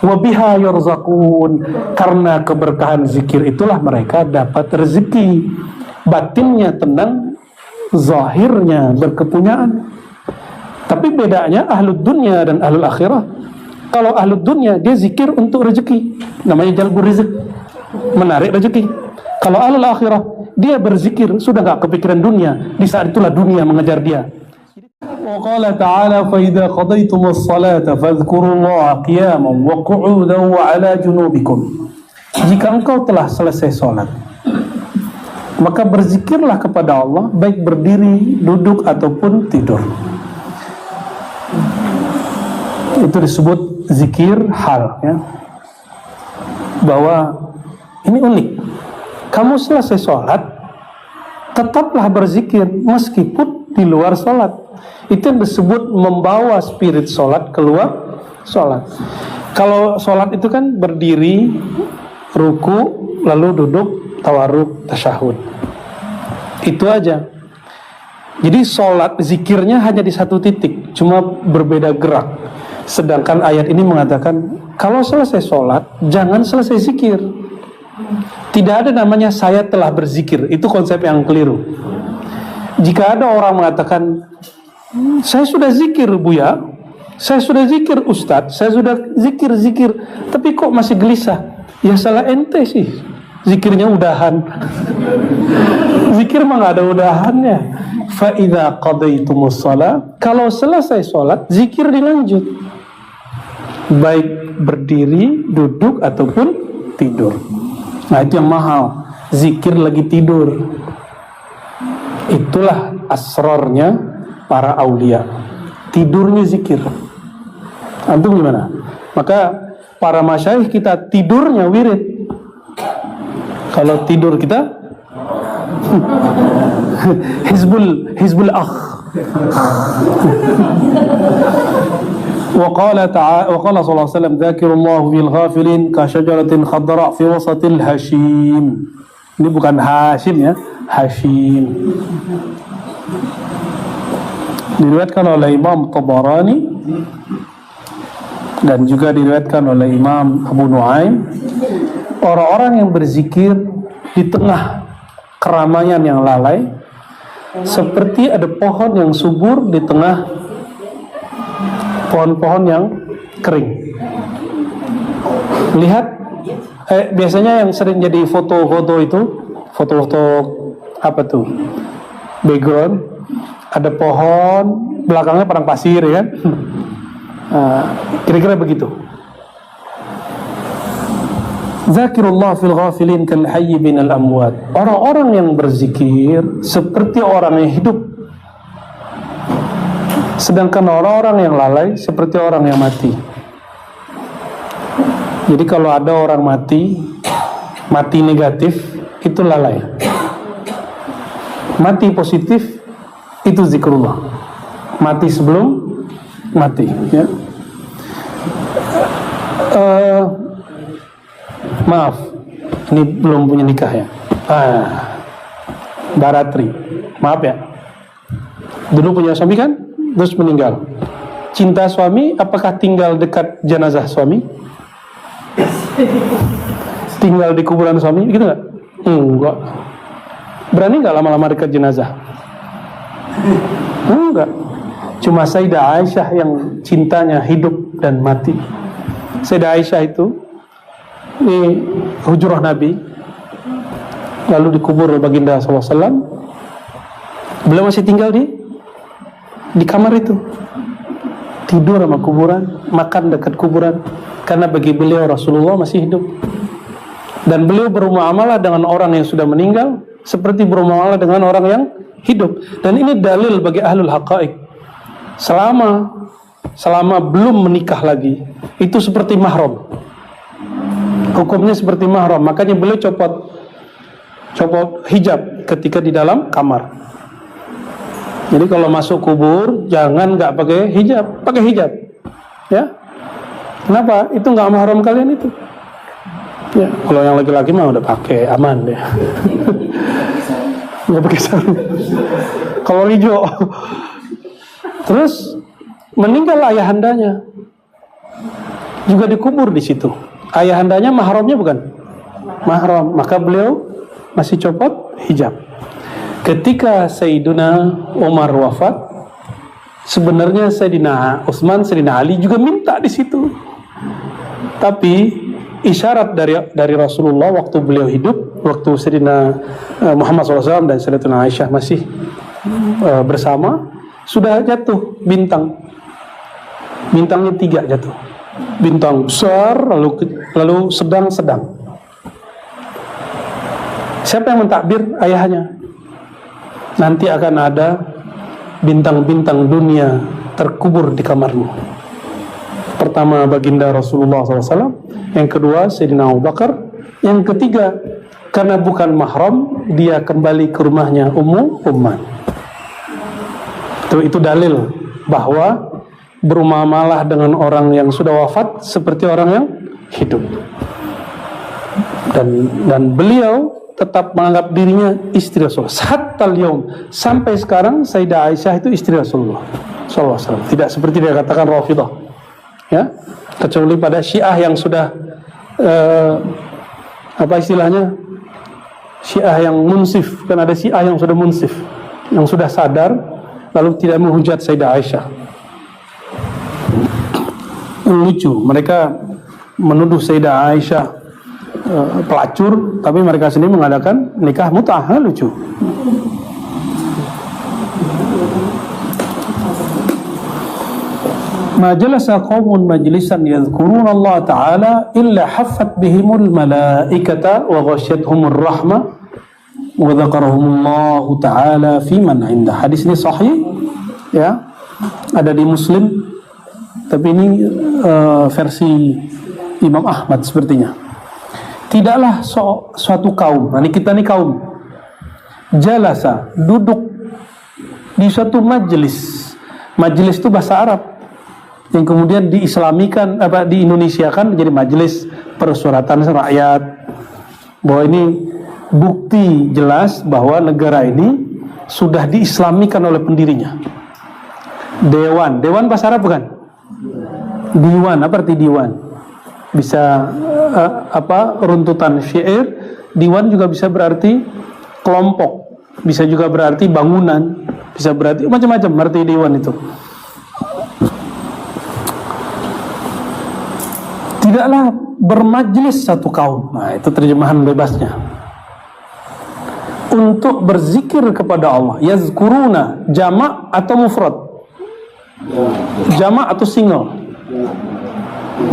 wa biha yurzaqun, karena keberkahan zikir itulah mereka dapat rezeki. Batinnya tenang, zahirnya berkepunyaan. Tapi bedanya ahlud dunya dan ahlul akhirah. Kalau ahlud dunya dia zikir untuk rezeki, namanya jalbur rizq, menarik rezeki. Kalau ahlul akhirah dia berzikir sudah gak kepikiran dunia, di saat itulah dunia mengejar dia. Wa qala ta'ala fa idza qadaytumus salata fadhkurullaha qiyaman wa qu'udan wa 'ala junubikum. Jika engkau telah selesai salat, maka berzikirlah kepada Allah baik berdiri, duduk ataupun tidur. Itu disebut zikir hal, ya. Bahwa ini unik. Kamu selesai sholat, tetaplah berzikir meskipun di luar sholat. Itu yang disebut membawa spirit sholat keluar sholat. Kalau sholat itu kan berdiri, ruku, lalu duduk, tawarruk, tasyahud. Itu aja. Jadi sholat zikirnya hanya di satu titik, cuma berbeda gerak. Sedangkan ayat ini mengatakan kalau selesai sholat jangan selesai zikir. Tidak ada namanya saya telah berzikir. Itu konsep yang keliru. Jika ada orang mengatakan saya sudah zikir Buya, saya sudah zikir Ustadz, saya sudah zikir, tapi kok masih gelisah, ya salah ente sih. Zikirnya udahan. Zikir mah gak ada udahannya. Fa idza qadaytumus shalah, kalau selesai sholat zikir dilanjut, baik berdiri, duduk ataupun tidur. Nah itu yang mahal, zikir lagi tidur. Itulah asrarnya para aulia, tidurnya zikir. Antum gimana? Maka para masyayikh kita tidurnya wirid. Kalau tidur kita hizbul akh. وقال صلى الله عليه وسلم ذاكر الله في الغافلين كشجرة خضراء في وسط الهشيم. Ini bukan Hashim ya, Hashim. Diriwayatkan oleh Imam Tabarani dan juga diriwayatkan oleh Imam Abu Nuaim, orang-orang yang berzikir di tengah keramaian yang lalai seperti ada pohon yang subur di tengah pohon-pohon yang kering. Lihat, biasanya yang sering jadi foto-foto itu, foto-foto apa tuh? Background, ada pohon, belakangnya padang pasir, ya kan? Kira-kira begitu. Zakirullah fil ghafilin kal hayy binal amwat. Orang-orang yang berzikir seperti orang yang hidup, sedangkan orang-orang yang lalai seperti orang yang mati. Jadi kalau ada orang mati negatif itu lalai. Mati positif itu zikrullah. Mati sebelum mati, ya. Maaf, ini belum punya nikah ya. Baratri, maaf ya. Dulu punya suami kan, terus meninggal. Cinta suami, apakah tinggal dekat jenazah suami? Tinggal di kuburan suami, gitu nggak? Enggak. Berani nggak lama-lama dekat jenazah? Enggak. Cuma Sayyidah Aisyah yang cintanya hidup dan mati. Sayyidah Aisyah itu di hujrah Nabi, lalu dikubur oleh baginda SAW. Beliau masih tinggal di kamar itu, tidur sama kuburan, makan dekat kuburan, karena bagi beliau Rasulullah masih hidup. Dan beliau bermuamalah dengan orang yang sudah meninggal seperti bermuamalah dengan orang yang hidup. Dan ini dalil bagi ahlul haqaiq, selama belum menikah lagi itu seperti mahram, hukumnya seperti mahram. Makanya beliau copot hijab ketika di dalam kamar. Jadi kalau masuk kubur jangan nggak pakai hijab, ya. Kenapa? Itu nggak mahram kalian itu. Ya, kalau yang laki-laki mah udah pakai, aman deh. Nggak pakai sarung. Kalau hijau. Terus meninggal ayahandanya. juga dikubur di situ. Ayahandanya mahramnya bukan? Mahram, maka beliau masih copot hijab. Ketika Sayyiduna Umar wafat, sebenarnya Sayyidina Utsman, Sayyidina Ali juga minta di situ. Tapi isyarat dari Rasulullah waktu beliau hidup, waktu Sayyidina Muhammad SAW dan Sayyidatuna Aisyah masih bersama, sudah jatuh bintang. Bintangnya 3 jatuh. Bintang besar, lalu sedang-sedang. Siapa yang mentakbir? Ayahnya. Nanti akan ada bintang-bintang dunia terkubur di kamarmu. Pertama baginda Rasulullah SAW, yang kedua Sayyidina Abu Bakar, yang ketiga karena bukan mahram dia kembali ke rumahnya Ummu Umman. Itu dalil bahwa bermuamalah dengan orang yang sudah wafat seperti orang yang hidup. Dan beliau tetap menganggap dirinya istri Rasulullah. Hatta al-yaum, sampai sekarang Sayyidah Aisyah itu istri Rasulullah sallallahu alaihi wasallam. Tidak seperti dia katakan Rafidah. Ya, kecuali pada Syiah yang sudah apa istilahnya? Syiah yang munsif. Kan ada Syiah yang sudah munsif, yang sudah sadar lalu tidak menghujat Sayyidah Aisyah. Lucu, mereka menuduh Sayyidah Aisyah pelacur, tapi mereka sendiri mengadakan nikah mut'ah. Lucu. Ma jalasa qaumun majlisan yadhkuruna Allah Ta'ala illa haffat bihimul malaikata wa ghasyiyatuhumur rahmah wa dzakarahumullah Ta'ala fi man 'indah. Hadis ini sahih, ya, ada di Muslim, tapi ini versi Imam Ahmad sepertinya. Tidaklah suatu kaum, nah kita nih kaum, jalasa, duduk di suatu majelis. Majelis itu bahasa Arab yang kemudian diislamikan, diindonesiakan menjadi majelis persuratan rakyat. Bahwa ini bukti jelas bahwa negara ini sudah diislamikan oleh pendirinya. Dewan bahasa Arab bukan? Diwan, apa arti diwan? Bisa runtutan syair. Diwan juga bisa berarti kelompok, bisa juga berarti bangunan, bisa berarti macam-macam arti diwan itu. Tidaklah bermajlis satu kaum, nah itu terjemahan bebasnya, untuk berzikir kepada Allah. Yazkuruna, jamak atau mufrad? Jamak atau single?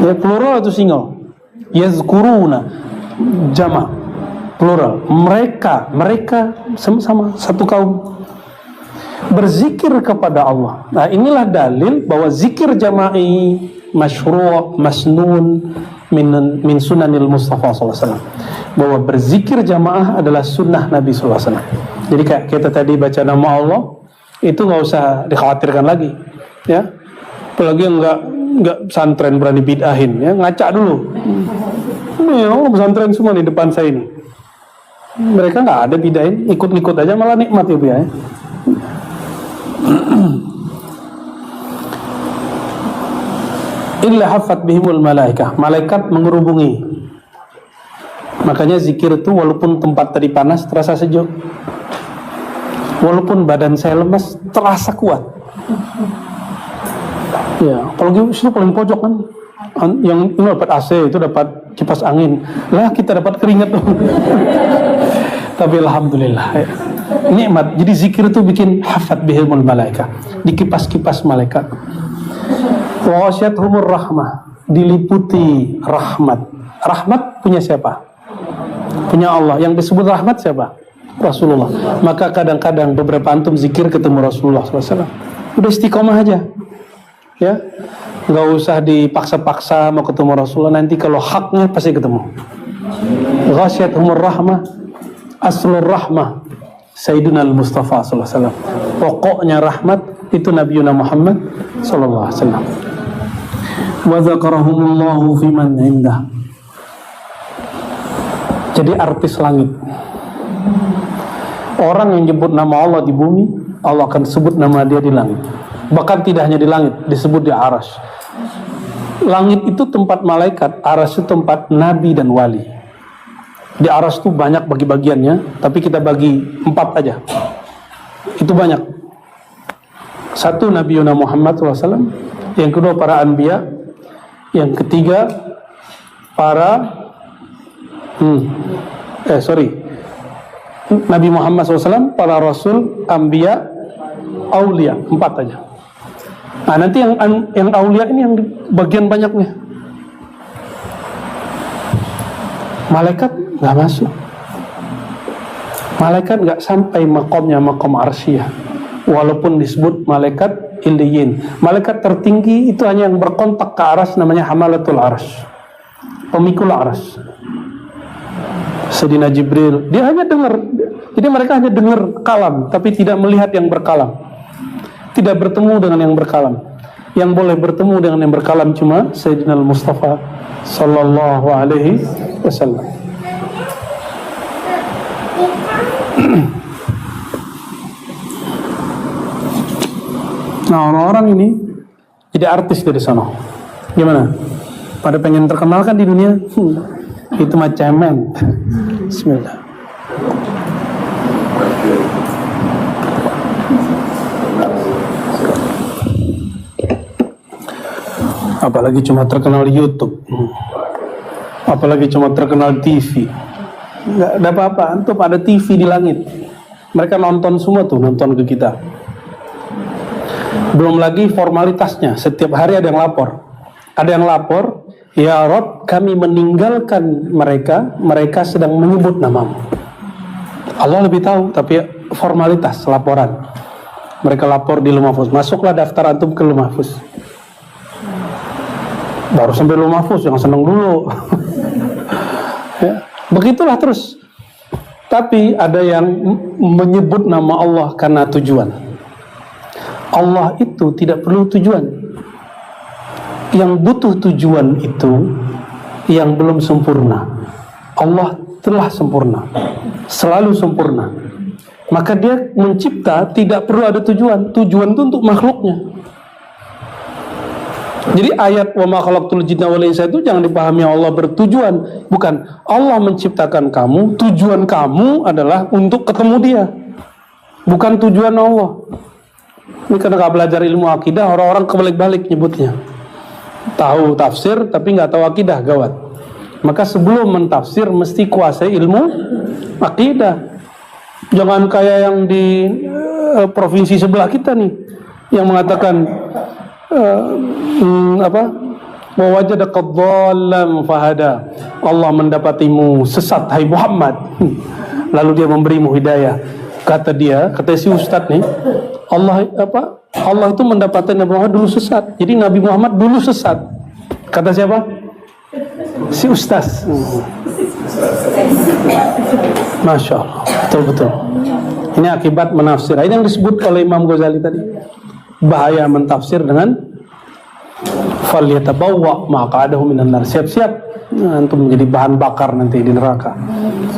Ya, plural atau single? Yazkuruna, jamak, plural. Mereka sama-sama satu kaum berzikir kepada Allah. Nah, inilah dalil bahwa zikir jama'i masyru', masnun min sunanil Mustafa SAW. Bahwa berzikir jamaah adalah sunnah Nabi SAW. Jadi kayak kita tadi baca nama Allah, itu nggak usah dikhawatirkan lagi, ya. Apalagi nggak pesantren berani bid'ahin, ya, ngaca dulu. Ini orang pesantren semua di depan saya ini. Mereka nggak ada bid'ahin, ikut-ikut aja malah nikmat ya. Illa hafat bihimul malaikah, malaikat mengerubungi. Makanya zikir itu walaupun tempat tadi panas terasa sejuk, walaupun badan saya lemas terasa kuat. Ya, kalau situ paling pojok kan, yang ini dapat AC, itu dapat kipas angin, lah kita dapat keringat. Tapi alhamdulillah, ya, nikmat. Jadi zikir itu bikin hafat bihimul malaikah, dikipas-kipas malaikat. Wa ghasyiyatuhumur rahmah, diliputi rahmat. Rahmat punya siapa? Punya Allah. Yang disebut rahmat siapa? Rasulullah. Maka kadang-kadang beberapa antum zikir ketemu Rasulullah SAW, udah istiqomah aja, ya, nggak usah dipaksa-paksa mau ketemu Rasulullah. Nanti kalau haknya pasti ketemu. Ghasyiyatuhumur rahmah, aslur rahmah Sayyidina al-Mustafa SAW. Pokoknya rahmat itu Nabi Muhammad SAW. Wa dzakarahumullahu fi man 'indah. Jadi artis langit. Orang yang nyebut nama Allah di bumi, Allah akan sebut nama dia di langit. Bahkan tidak hanya di langit, disebut di arasy. Langit itu tempat malaikat, aras itu tempat nabi dan wali. Di aras itu banyak bagi-bagiannya, tapi kita bagi 4 aja. Itu banyak. 1 Nabi Muhammad SAW, yang kedua para anbiya, yang ketiga para Nabi Muhammad SAW, para rasul, anbiya, aulia, 4 aja. Nah, nanti yang aulia ini yang bagian banyaknya. Malaikat nggak masuk. Malaikat nggak sampai makomnya makom arsyah. Walaupun disebut malaikat iliyin. Malaikat tertinggi itu hanya yang berkontak ke aras, namanya hamalatul arsy, pemikul aras. Sayyidina Jibril, dia hanya dengar. Jadi mereka hanya dengar kalam, tapi tidak melihat yang berkalam. Tidak bertemu dengan yang berkalam. Yang boleh bertemu dengan yang berkalam cuma Sayyidina Al-Mustafa sallallahu alaihi wasallam. Nah, orang-orang ini jadi artis dari sana. Gimana? Pada pengen terkenal kan di dunia? Itu macam Bismillah. Apalagi cuma terkenal di YouTube, apalagi cuma terkenal TV. Nggak ada apa-apa, antum ada TV di langit. Mereka nonton semua tuh, nonton ke kita. Belum lagi formalitasnya, setiap hari ada yang lapor. Ada yang lapor, ya Rob, kami meninggalkan mereka, mereka sedang menyebut namamu. Allah lebih tahu, tapi formalitas laporan. Mereka lapor di Lauh Mahfuz, masuklah daftar antum ke Lauh Mahfuz. Baru sampai Lauh Mahfuz, yang seneng dulu. Ya, begitulah terus. Tapi ada yang menyebut nama Allah karena tujuan. Allah itu tidak perlu tujuan. Yang butuh tujuan itu yang belum sempurna. Allah telah sempurna, selalu sempurna. Maka dia mencipta tidak perlu ada tujuan. Tujuan itu untuk makhluknya. Jadi ayat wa ma khalaqtul jinna wal insa itu jangan dipahami Allah bertujuan. Bukan, Allah menciptakan kamu, tujuan kamu adalah untuk ketemu dia. Bukan tujuan Allah. Ini karena gak belajar ilmu akidah, orang-orang kebalik-balik nyebutnya. Tahu tafsir tapi gak tahu akidah, gawat. Maka sebelum mentafsir mesti kuasai ilmu akidah. Jangan kayak yang di provinsi sebelah kita nih, yang mengatakan wajadaka dhallan fahada. Allah mendapatimu sesat hai Muhammad. Lalu dia memberimu hidayah. Kata si ustadz nih, Allah itu mendapati Nabi Muhammad dulu sesat. Jadi Nabi Muhammad dulu sesat. Kata siapa? Si ustaz. Masya Allah, betul-betul. Ini akibat menafsir. Ini yang disebut oleh Imam Ghazali tadi. Bahaya mentafsir dengan falyatabawwa maq'adahu minan nar. Siap-siap antum menjadi bahan bakar nanti di neraka.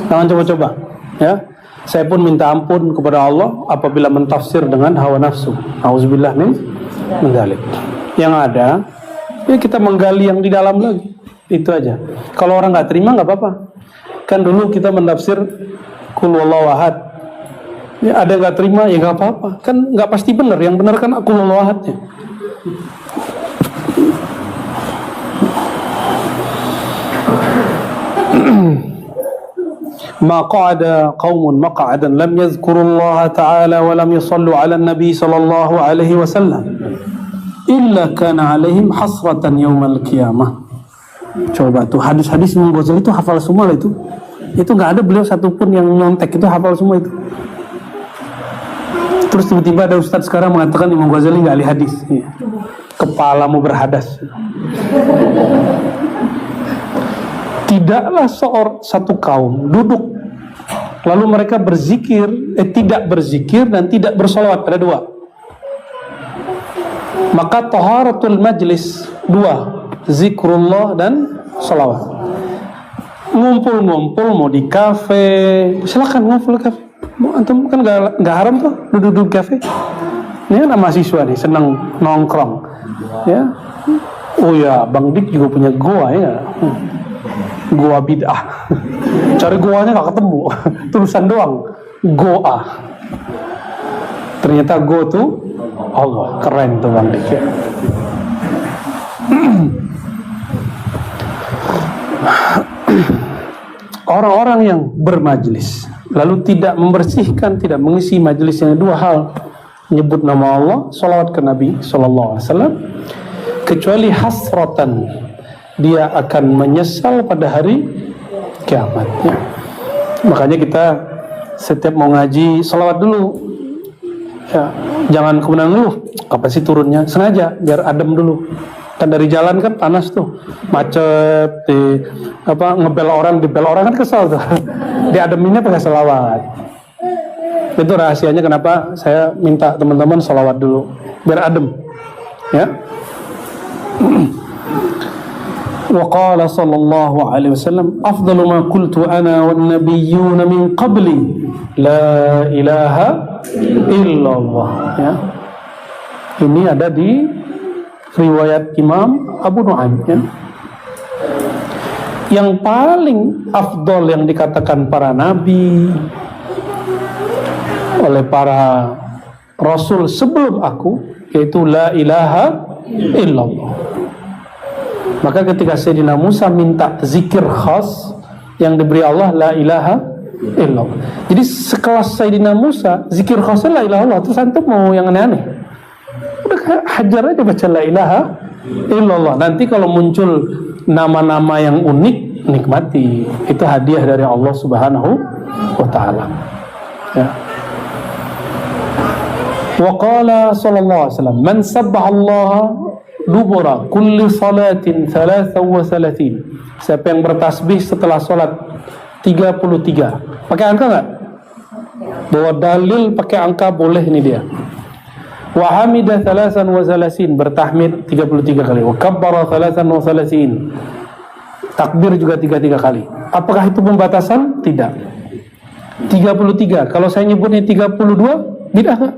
Jangan coba-coba, ya. Saya pun minta ampun kepada Allah apabila mentafsir dengan hawa nafsu. Auzubillah min dzalik. Yang ada, ya kita menggali yang di dalam lagi. Itu aja. Kalau orang nggak terima nggak apa-apa. Kan dulu kita mentafsir Qul huwallahu ahad. Ya ada nggak terima ya nggak apa-apa. Kan nggak pasti benar. Yang benar kan Qul huwallahu ahadnya. ما قعد قوم مقعدا لم يذكروا الله تعالى ولم يصلوا على النبي صلى الله عليه وسلم إلا كان عليهم حسرة يوم القيامة. Coba tuh hadis-hadis Imam Ghazali itu hafal semua lah itu. Itu nggak ada beliau satupun yang nyontek, itu hafal semua itu. Terus tiba-tiba ada ustadz sekarang mengatakan Imam Ghazali nggak ahli hadis. Kepalamu berhadas. Tidaklah satu kaum duduk lalu mereka berzikir, tidak berzikir dan tidak bersolawat, ada dua. Maka taharatul majlis dua, zikrullah dan solawat. Ngumpul-ngumpul mau di kafe, silakan ngumpul di kafe. Antum kan nggak haram tuh duduk di kafe. Ini kan mahasiswa nih senang nongkrong, ya. Oh ya, Bang Dik juga punya goa ya. Goa bid'ah. Cari goanya gak ketemu. Tulisan doang. Goa. Ternyata go tuh Allah. Keren tuh Bang Dik ya. Orang-orang yang bermajlis lalu tidak membersihkan, tidak mengisi majlisnya, dua hal: menyebut nama Allah, salawat ke Nabi sallallahu alaihi wasallam, kecuali hasratan, dia akan menyesal pada hari kiamat ya. Makanya kita setiap mau ngaji salawat dulu ya, jangan kemudian ngeluh kapan sih turunnya, sengaja biar adem dulu. Kan dari jalan kan panas tuh, macet, ngebel orang, dibel orang kan kesel tuh. Diademinnya pakai selawat. Itu rahasianya kenapa saya minta teman-teman selawat dulu biar adem ya. Wa qala sallallahu alaihi wasallam, afdalu ma qultu ana wan nabiyyuna min qabli la ilaha illallah ya. Ini ada di riwayat Imam Abu Nu'aim ya. Yang paling afdol yang dikatakan para nabi oleh para rasul sebelum aku, yaitu la ilaha illallah. Maka ketika Sayyidina Musa minta zikir khas yang diberi Allah, la ilaha illallah. Jadi sekelas Sayyidina Musa, zikir khasnya la ilaha illallah. Terus antum mau yang aneh-aneh? Udah hajar aja baca la ilaha illallah. Nanti kalau muncul nama-nama yang unik, nikmati. Itu hadiah dari Allah Subhanahu wa ta'ala ya. Wa qala sallallahu alaihi wasallam, man sabbahallaha dubura kulli salatin 33. Siapa yang bertasbih setelah salat 33. Pakai angka enggak? Bawa dalil pakai angka boleh, ini dia. Wa hamida 33, bertahmid 33 kali. Wa kabbara 33, takbir juga 33 kali. Apakah itu pembatasan? Tidak. 33. Kalau saya nyebutnya 32, bid'ah enggak?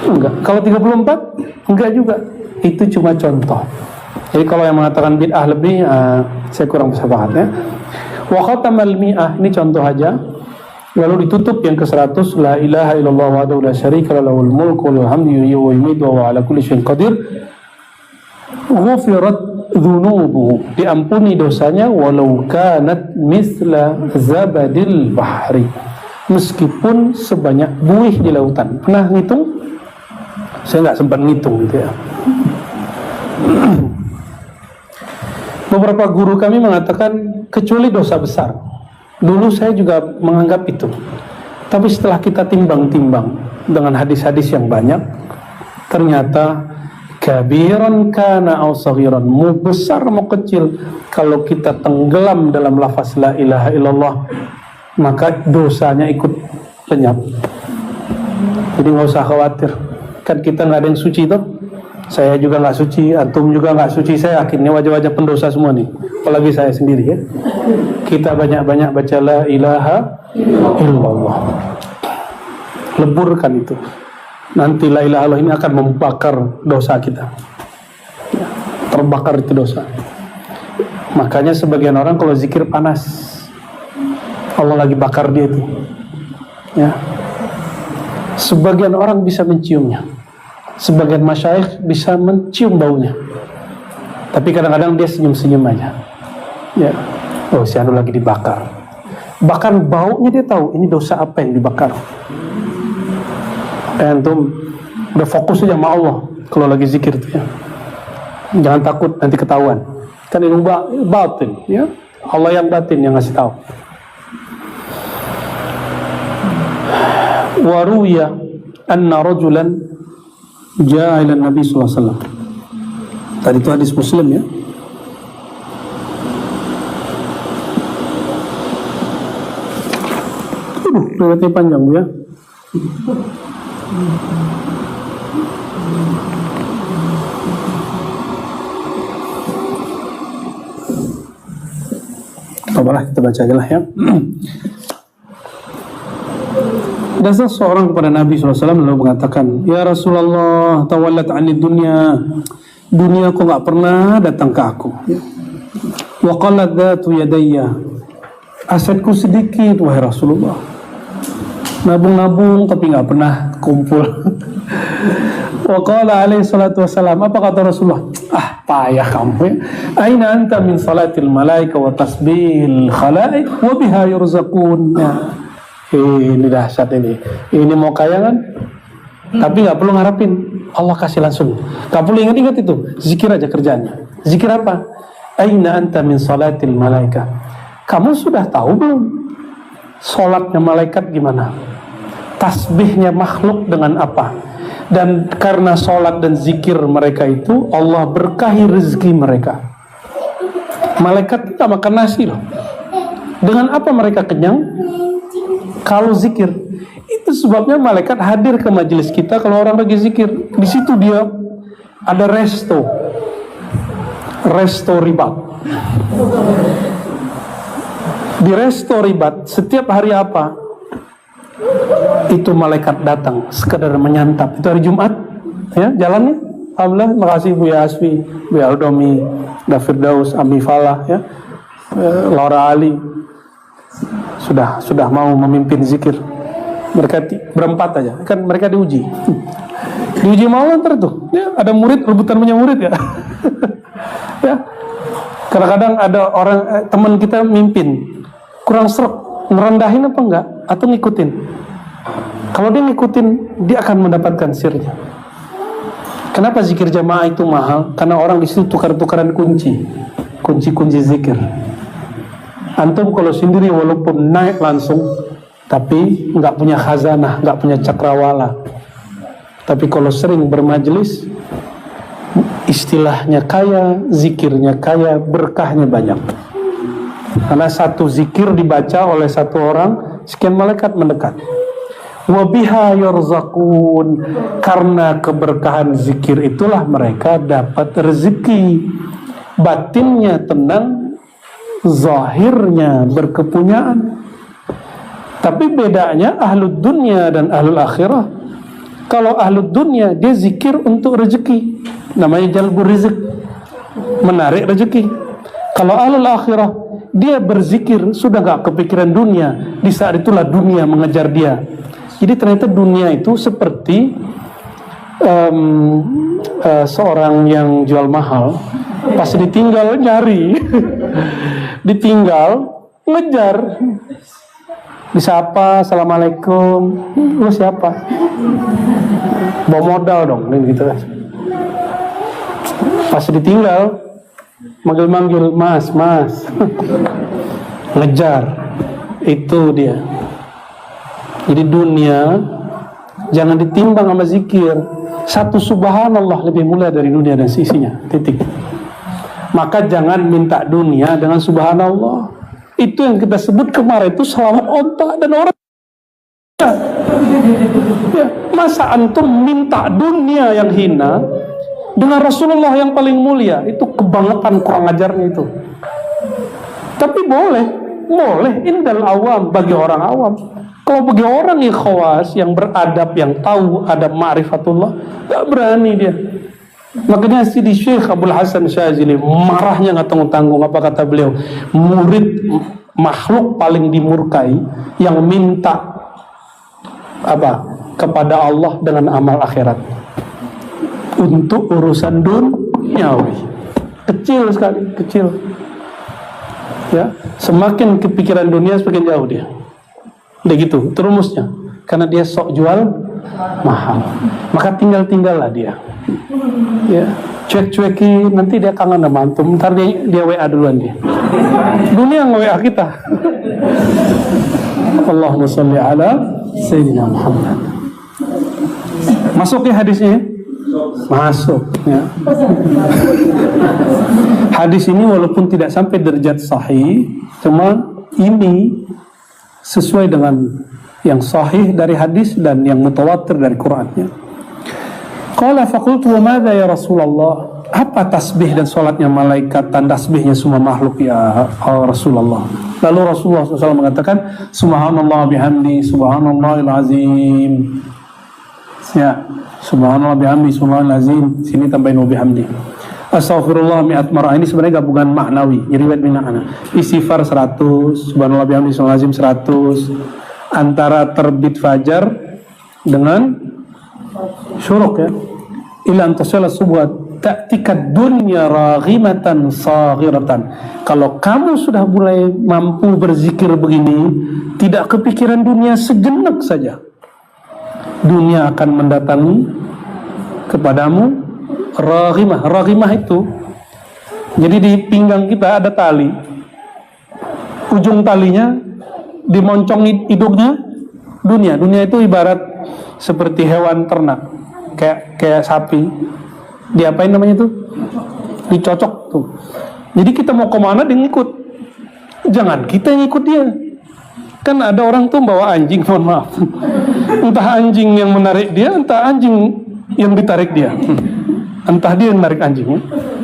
Enggak. Kalau 34, enggak juga. Itu cuma contoh. Jadi kalau yang mengatakan bid'ah lebih, saya kurang bisa paham ya. Wa khatamal mi'ah, ini contoh aja. Lalu ditutup yang ke-100, la ilaha illallah wahdahu la syarika lahu, lahul mulku wa lahul hamdu yuhyi wa yumiitu wa huwa ala kulli syai'in qadir. Ghufirat dzunubuhu, diampuni dosanya, walau kanat misla zabadil bahri, meskipun sebanyak buih di lautan. Pernah ngitung? Saya nggak sempat ngitung gitu ya. Beberapa guru kami mengatakan kecuali dosa besar. Dulu saya juga menganggap itu, tapi setelah kita timbang-timbang dengan hadis-hadis yang banyak, ternyata kabiran kana aw saghiran, mau besar mau kecil, kalau kita tenggelam dalam lafaz la ilaha illallah, maka dosanya ikut lenyap. Jadi nggak usah khawatir, kan kita nggak ada yang suci tuh. Saya juga nggak suci, antum juga nggak suci. Saya yakin ini wajah-wajah pendosa semua nih, apalagi saya sendiri ya. Kita banyak-banyak baca la ilaha illallah, leburkan itu. Nanti la ilaha illallah ini akan membakar dosa kita, terbakar itu dosa. Makanya sebagian orang kalau zikir panas, Allah lagi bakar dia itu ya. Sebagian orang bisa menciumnya, sebagian masyayikh bisa mencium baunya, tapi kadang-kadang dia senyum-senyum aja ya. Oh, si anu lagi dibakar. Bahkan baunya dia tahu ini dosa apa yang dibakar. Antum udah fokus aja sama Allah kalau lagi zikir tuh ya. Jangan takut nanti ketahuan. Kan ilmu batin ya. Allah yang batin yang ngasih tahu. Wa ruwiya anna rajulan jaa ila Nabi sallallahu alaihi wasallam. Tadi itu hadis Muslim ya. Riwayatnya panjang ya. Apalah, kita baca aja lah ya. Ada seorang kepada Nabi SAW lalu mengatakan, ya Rasulullah, tawallat 'anid dunya, dunia kok nggak pernah datang ke aku. Wa qalat dzatu yadayya, asetku sedikit wahai Rasulullah, nabung-nabung tapi nggak pernah kumpul. Wa qala alaihi salatu wassalam, apa kata Rasulullah? Payah kamu ya. Aina anta min salatil malaika wa tasbihil khalaik wa biha yurzaqun. Ini dahsyat ini. Ini mau kaya kan? Tapi nggak perlu ngarepin Allah kasih langsung. Nggak perlu ingat-ingat itu. Zikir aja kerjaannya. Zikir apa? Aina anta min salatil malaika. Kamu sudah tahu belum salatnya malaikat gimana? Tasbihnya makhluk dengan apa? Dan karena sholat dan zikir mereka itu, Allah berkahi rezeki mereka. Malaikat tidak makan nasi loh. Dengan apa mereka kenyang? Kalau zikir. Itu sebabnya malaikat hadir ke majelis kita kalau orang lagi zikir. Di situ dia ada resto ribat. Di resto ribat setiap hari apa? Itu malaikat datang sekedar menyantap. Itu hari Jumat ya, jalannya alhamdulillah. Terima kasih Bu Yasfi, Bu Aldomi, David Daus, Ami Falah ya, Laura Ali sudah mau memimpin zikir. Mereka berempat aja kan, mereka diuji mau ntar tuh ya, ada murid rebutan punya murid ya. Ya, kadang-kadang ada orang teman kita mimpin kurang serap, ngerendahin apa enggak atau ngikutin. Kalau dia ngikutin, dia akan mendapatkan sirnya. Kenapa zikir jamaah itu mahal? Karena orang di situ tukar-tukaran kunci zikir. Antum kalau sendiri walaupun naik langsung, tapi nggak punya khazanah, nggak punya cakrawala. Tapi kalau sering bermajelis, istilahnya kaya, zikirnya kaya, berkahnya banyak. Karena satu zikir dibaca oleh satu orang, sekian malaikat mendekat. Wabiha yurzaqun, karena keberkahan zikir itulah mereka dapat rezeki. Batinnya tenang, zahirnya berkepunyaan. Tapi bedanya ahlud dunya dan ahlul akhirah. Kalau ahlud dunya dia zikir untuk rezeki, namanya jalbur rizq, menarik rezeki. Kalau ahlul akhirah dia berzikir sudah gak kepikiran dunia, di saat itulah dunia mengejar dia. Jadi ternyata dunia itu seperti seorang yang jual mahal, pas ditinggal nyari, ditinggal ngejar, disapa, assalamualaikum, lu siapa? Bawa modal dong, gitu kan. Pas ditinggal, manggil-manggil, mas, ngejar, itu dia. Jadi dunia jangan ditimbang sama zikir. Satu subhanallah lebih mulia dari dunia dan sisinya. Titik. Maka jangan minta dunia dengan subhanallah. Itu yang kita sebut kemarin itu selamat onta dan orang. Ya, masa antum minta dunia yang hina dengan Rasulullah yang paling mulia? Itu kebangetan kurang ajarnya itu. Tapi boleh indal awam, bagi orang awam. Kalau bagi orang yang khawas, yang beradab, yang tahu adab ma'rifatullah, gak berani dia. Makanya Sidi Syekh Abdul Hasan Syazili marahnya gak tanggung-tanggung. Apa kata beliau? Murid makhluk paling dimurkai yang minta apa? Kepada Allah dengan amal akhirat untuk urusan duniawi. Kecil sekali, kecil. Ya, semakin kepikiran dunia semakin jauh dia. Udah gitu, itu rumusnya. Karena dia sok jual mahal, maka tinggal-tinggallah dia. Ya, cuek-cueki, nanti dia kangen sama antum. Ntar dia WA duluan dia. Dunia nge-WA kita. Allahumma sholli ala Sayyidina Muhammad. Masuk ya hadisnya? Masuk ya. Hadis ini walaupun tidak sampai derajat sahih, cuma ini sesuai dengan yang sahih dari hadis dan yang mutawatir dari Qur'annya. Qala faqultu wa madza ya Rasulullah? Apa tasbih dan salatnya malaikat dan tasbihnya semua makhluk ya Rasulullah? Lalu Rasulullah SAW mengatakan subhanallah bihamdi subhanallahil azim. Ya, subhanallah bihamdi subhanallahil azim. Sini tambahin wa bihamdi. Astaghfirullah mi'at marah, ini sebenarnya gabungan maknawi, riwayat bina'ana. Istighfar 100, subhanallah bihamdihi lazim 100, antara terbit fajar dengan syuruk ya. Ila antasala subuh ta'tika dunya raghimatan saghiratan. Kalau kamu sudah mulai mampu berzikir begini, tidak kepikiran dunia sejenak saja, dunia akan mendatangi kepadamu. Raghimah itu, jadi di pinggang kita ada tali, ujung talinya dimoncong hidungnya dunia. Dunia itu ibarat seperti hewan ternak, kayak sapi. Diapain namanya tuh? Dicocok tuh. Jadi kita mau kemana dia ngikut, jangan kita yang ikut dia. Kan ada orang tuh bawa anjing, mohon maaf, entah anjing yang menarik dia, entah anjing yang ditarik dia. Entah dia yang menarik anjingnya.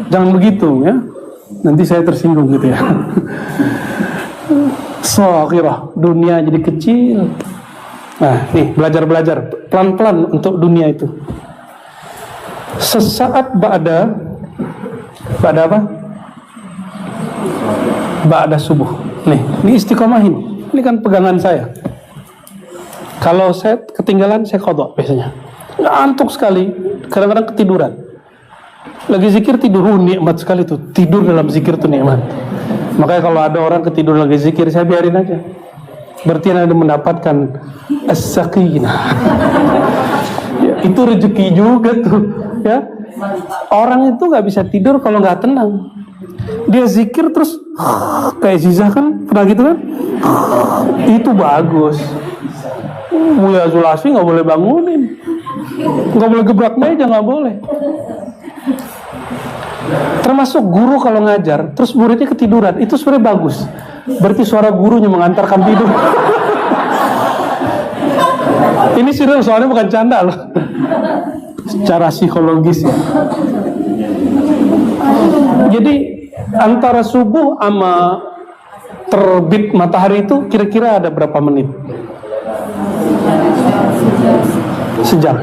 Jangan begitu ya, nanti saya tersinggung gitu ya. Saghirah, dunia jadi kecil. Nah nih, belajar pelan-pelan untuk dunia itu. Sesaat ba'da apa? Ba'da subuh. Nih, ini istiqomahin. Ini kan pegangan saya. Kalau saya ketinggalan, saya qadha biasanya. Ngantuk sekali, kadang-kadang ketiduran. Lagi zikir tidur, nikmat sekali tuh. Tidur dalam zikir tuh nikmat. Makanya kalau ada orang ketidur lagi zikir, saya biarin aja. Berarti Anda mendapatkan as-sakinah. Ya, itu rezeki juga tuh, ya. Orang itu nggak bisa tidur kalau nggak tenang. Dia zikir terus kayak Zizah kan, pernah gitu kan? Itu bagus. Mulia Zulasi nggak boleh bangunin, nggak boleh gebrak meja, nggak boleh. Termasuk guru kalau ngajar, terus muridnya ketiduran, itu sebenarnya bagus. Berarti suara gurunya mengantarkan tidur. Ini serius, soalnya bukan canda loh. Secara psikologis ya. Jadi antara subuh sama terbit matahari itu kira-kira ada berapa menit? Sejam.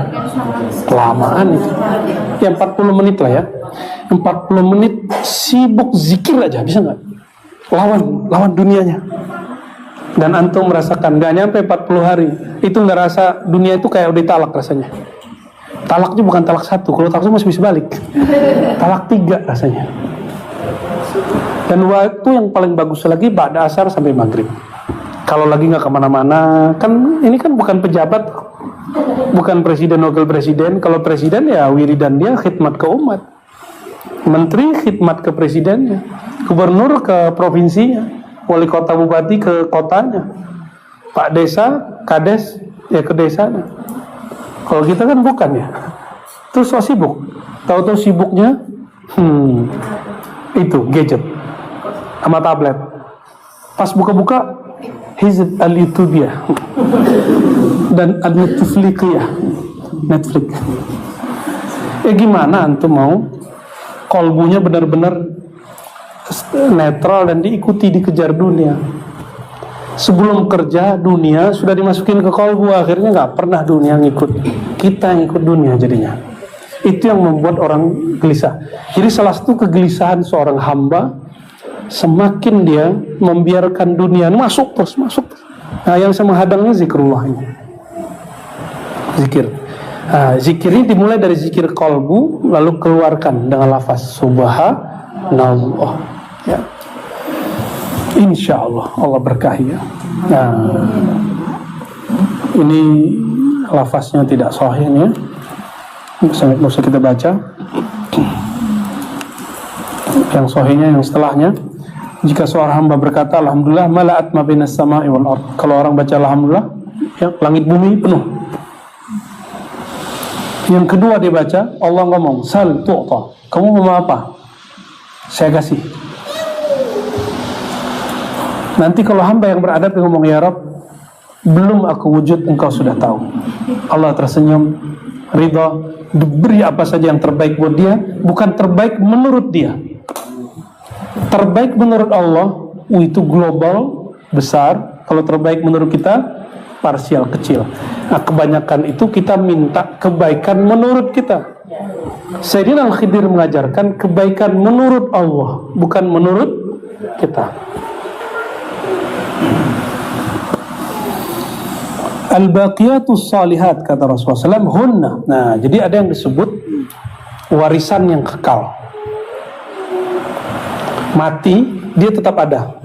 Kelamaan itu. Ya 40 menit lah ya. 40 menit sibuk zikir aja, bisa nggak? Lawan dunianya. Dan antum merasakan gak nyampe 40 hari itu nggak rasa dunia itu kayak udah talak rasanya. Talaknya bukan talak 1, kalau talak 1 masih bisa balik. Talak 3 rasanya. Dan waktu yang paling bagus lagi ba'da asar sampai maghrib. Kalau lagi nggak kemana-mana, kan ini kan bukan pejabat, bukan presiden, wakil presiden. Kalau presiden ya wiridan dia khidmat ke umat, menteri khidmat ke presidennya, gubernur ke provinsinya, wali kota bupati ke kotanya, pak desa, kades ya ke desanya. Kalau kita kan bukan ya, terus so sibuk, tahu-tahu sibuknya itu gadget sama tablet. Pas buka-buka hizb al-youtubiyah dan ad-netflixiyah, Netflix. Gimana antum mau kolbunya benar-benar netral dan diikuti, dikejar dunia? Sebelum kerja dunia sudah dimasukin ke kolbu, akhirnya nggak pernah dunia ngikut, kita yang ikut dunia jadinya. Itu yang membuat orang gelisah. Jadi salah satu kegelisahan seorang hamba, semakin dia membiarkan dunia masuk terus. Nah, yang sama hadangnya zikrullah ini. Zikir. Nah, zikir ini dimulai dari zikir kolbu, lalu keluarkan dengan lafaz subhanallah. Ya. Insya Allah, Allah berkahi ya. Nah, ini lafaznya tidak sahih ya. Bisa kita baca. Yang sahihnya yang setelahnya. Jika seorang hamba berkata alhamdulillah mala'at ma bainas sama'i wal ard. Kalau orang baca alhamdulillah, ya, langit bumi penuh. Yang kedua dia baca, Allah ngomong sal tu'ta. Kamu mau apa? Saya kasih. Nanti kalau hamba yang beradab yang ngomong ya Rabb, belum aku wujud, engkau sudah tahu. Allah tersenyum, ridha, diberi apa saja yang terbaik buat dia, bukan terbaik menurut dia. Terbaik menurut Allah itu global, besar. Kalau terbaik menurut kita parsial, kecil. Nah, kebanyakan itu kita minta kebaikan menurut kita. Sayyidina Al-Khidir mengajarkan kebaikan menurut Allah, bukan menurut kita. Al-baqiyatus salihat, kata Rasulullah SAW, hunna. Nah, jadi ada yang disebut warisan yang kekal. Mati, dia tetap ada.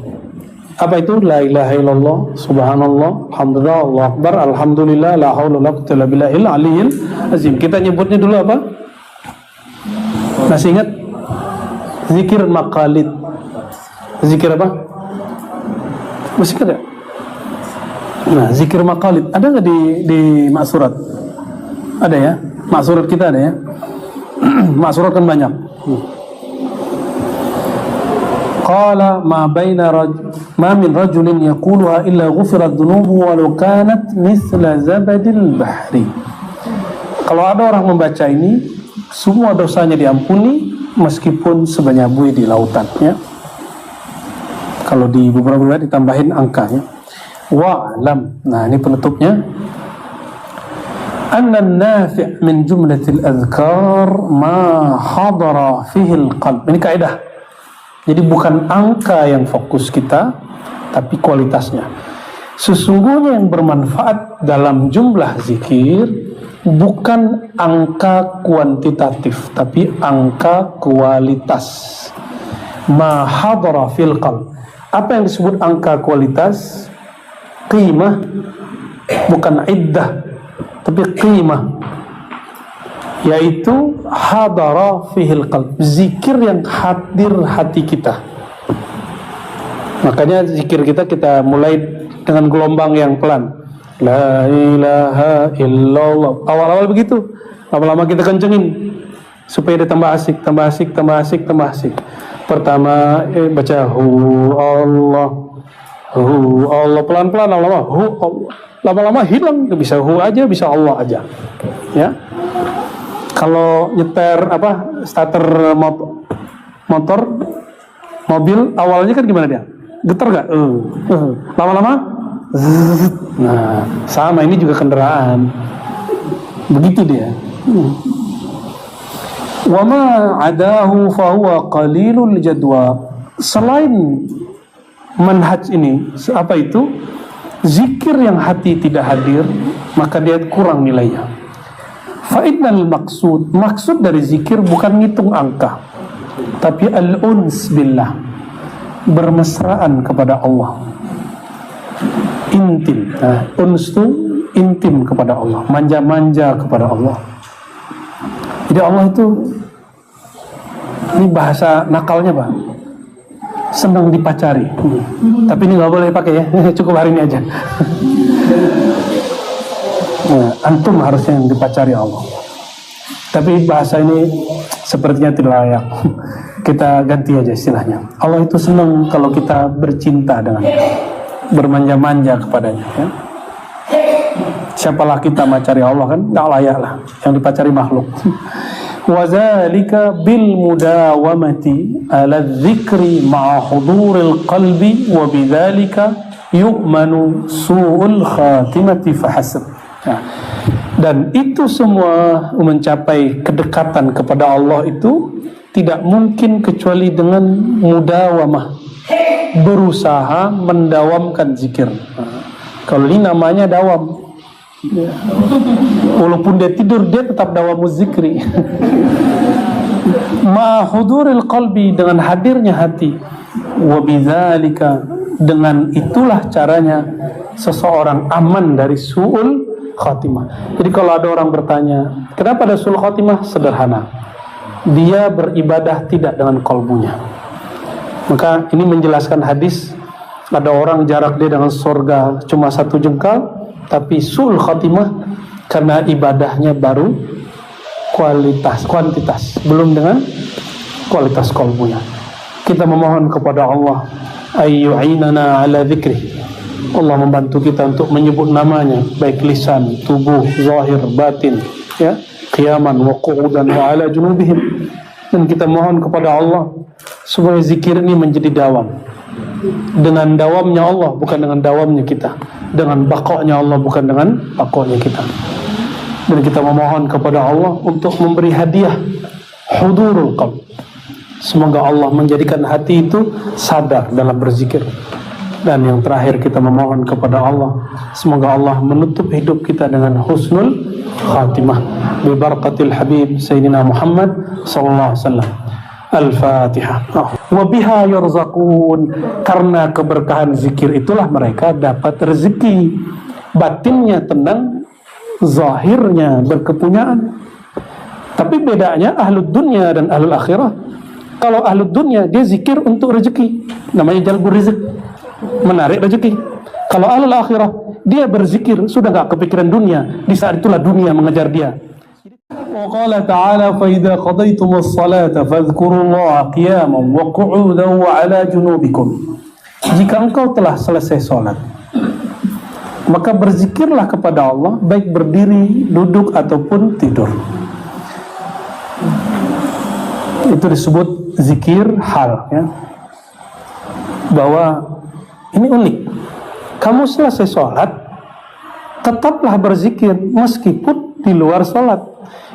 Apa itu? La ilaha illallah, subhanallah, alhamdulillah, Allahu akbar, alhamdulillah, la haula wala quwwata illa billahil aliyyil azim. Kita nyebutnya dulu apa? Masih ingat? Zikir maqalid. Zikir apa? Masih ingat ya? Nah, zikir maqalid ada nggak di maksurat? Ada ya? Maksurat kita ada ya? Maksurat kan banyak. Qala ma min rajulin yaquluha illa ghufirat dhunubuhu walau kanat mithla zabadil bahri. Kalau ada orang membaca ini, semua dosanya diampuni meskipun sebanyak buih di lautan ya. Kalau di beberapa riwayat ditambahin angkanya. Wa'lam. Nah, ini penutupnya. Anna an-nafi' min jumlatil adhkar ma hadara fihi al-qalb. Ini kaidah. Jadi bukan angka yang fokus kita, tapi kualitasnya. Sesungguhnya yang bermanfaat dalam jumlah zikir bukan angka kuantitatif, tapi angka kualitas. Ma hadara fil qalb. Apa yang disebut angka kualitas? Qimah, bukan iddah, tapi qimah, yaitu hadara fihil qalb, zikir yang hadir hati kita. Makanya zikir kita mulai dengan gelombang yang pelan. La ilaha illallah. Awal-awal begitu, lama-lama kita kencengin supaya dia tambah asik, tambah asik, tambah asik, tambah asik. Pertama baca hu Allah, hu Allah, pelan-pelan, lama-lama hu Allah. Lama-lama hilang, bisa hu aja, bisa Allah aja. Ya. Kalau nyeter starter motor mobil, awalnya kan gimana dia? Getar gak? Lama-lama nah, sama ini juga kendaraan. Begitu dia. Wa ma adahu fa huwa qalilul jadwa. Selain manhaj ini, apa itu? Zikir yang hati tidak hadir, maka dia kurang nilainya. Fa'innal maksud dari zikir bukan ngitung angka, tapi al-uns billah, bermesraan kepada Allah. Intim. Nah, uns itu intim kepada Allah, manja-manja kepada Allah. Jadi Allah itu, ini bahasa nakalnya Pak, senang dipacari. Tapi ini nggak boleh pakai ya, cukup hari ini aja. Nah, antum harusnya yang dipacari Allah. Tapi bahasa ini sepertinya tidak layak. Kita ganti aja istilahnya. Allah itu senang kalau kita bercinta dengannya, bermanja-manja kepadanya ya. Siapalah kita mencari Allah, kan nggak layak lah, yang dipacari makhluk. Wazalika bil mudawamati ala dzikri ma'a huduril qalbi wa bidzalika yu'manu su'ul khatimati fahasab. Nah, dan itu semua mencapai kedekatan kepada Allah itu tidak mungkin kecuali dengan mudawamah, berusaha mendawamkan zikir. Nah, kalau ini namanya dawam. Ya. Walaupun dia tidur, dia tetap dawamu zikri. Ma'huduril qalbi, dengan hadirnya hati. Wa bidzalika, dengan itulah caranya seseorang aman dari su'ul khatimah. Jadi kalau ada orang bertanya, kenapa ada su'ul khatimah? Sederhana, dia beribadah tidak dengan kolbunya. Maka ini menjelaskan hadis, ada orang jarak dia dengan surga cuma 1 jengkal, tapi su'ul khatimah karena ibadahnya baru kuantitas, belum dengan kualitas kolbunya. Kita memohon kepada Allah ayyu'inana ala dzikri. Allah membantu kita untuk menyebut namanya, baik lisan, tubuh, zahir, batin, ya, qiyaman wa qu'udan wa ala junubihim. Dan kita mohon kepada Allah supaya zikir ini menjadi dawam. Dengan dawamnya Allah, bukan dengan dawamnya kita. Dengan bakoknya Allah, bukan dengan bakoknya kita. Dan kita memohon kepada Allah untuk memberi hadiah hudurul qalb. Semoga Allah menjadikan hati itu sadar dalam berzikir. Dan yang terakhir kita memohon kepada Allah, semoga Allah menutup hidup kita dengan husnul khatimah bi barakatil habib sayyidina Muhammad sallallahu alaihi wasallam. Al-Fatihah. Wa biha yurzaqun, karena keberkahan zikir itulah mereka dapat rezeki. Batinnya tenang, zahirnya berkepunyaan. Tapi bedanya ahlud dunya dan ahlul akhirah. Kalau ahlud dunya dia zikir untuk rezeki, namanya jalbur rizq, menarik rezeki. Kalau ahlul akhirah dia berzikir sudah gak kepikiran dunia, di saat itulah dunia mengejar dia. Wa qala ta'ala fa idza qadaytumus salata fadhkurullaha qiyaman wa qu'udan wa 'ala junubikum. Jika engkau telah selesai salat, maka berzikirlah kepada Allah baik berdiri, duduk ataupun tidur. Itu disebut zikir hal, ya. Bahwa ini unik. Kamu selesai sholat, tetaplah berzikir meskipun di luar sholat.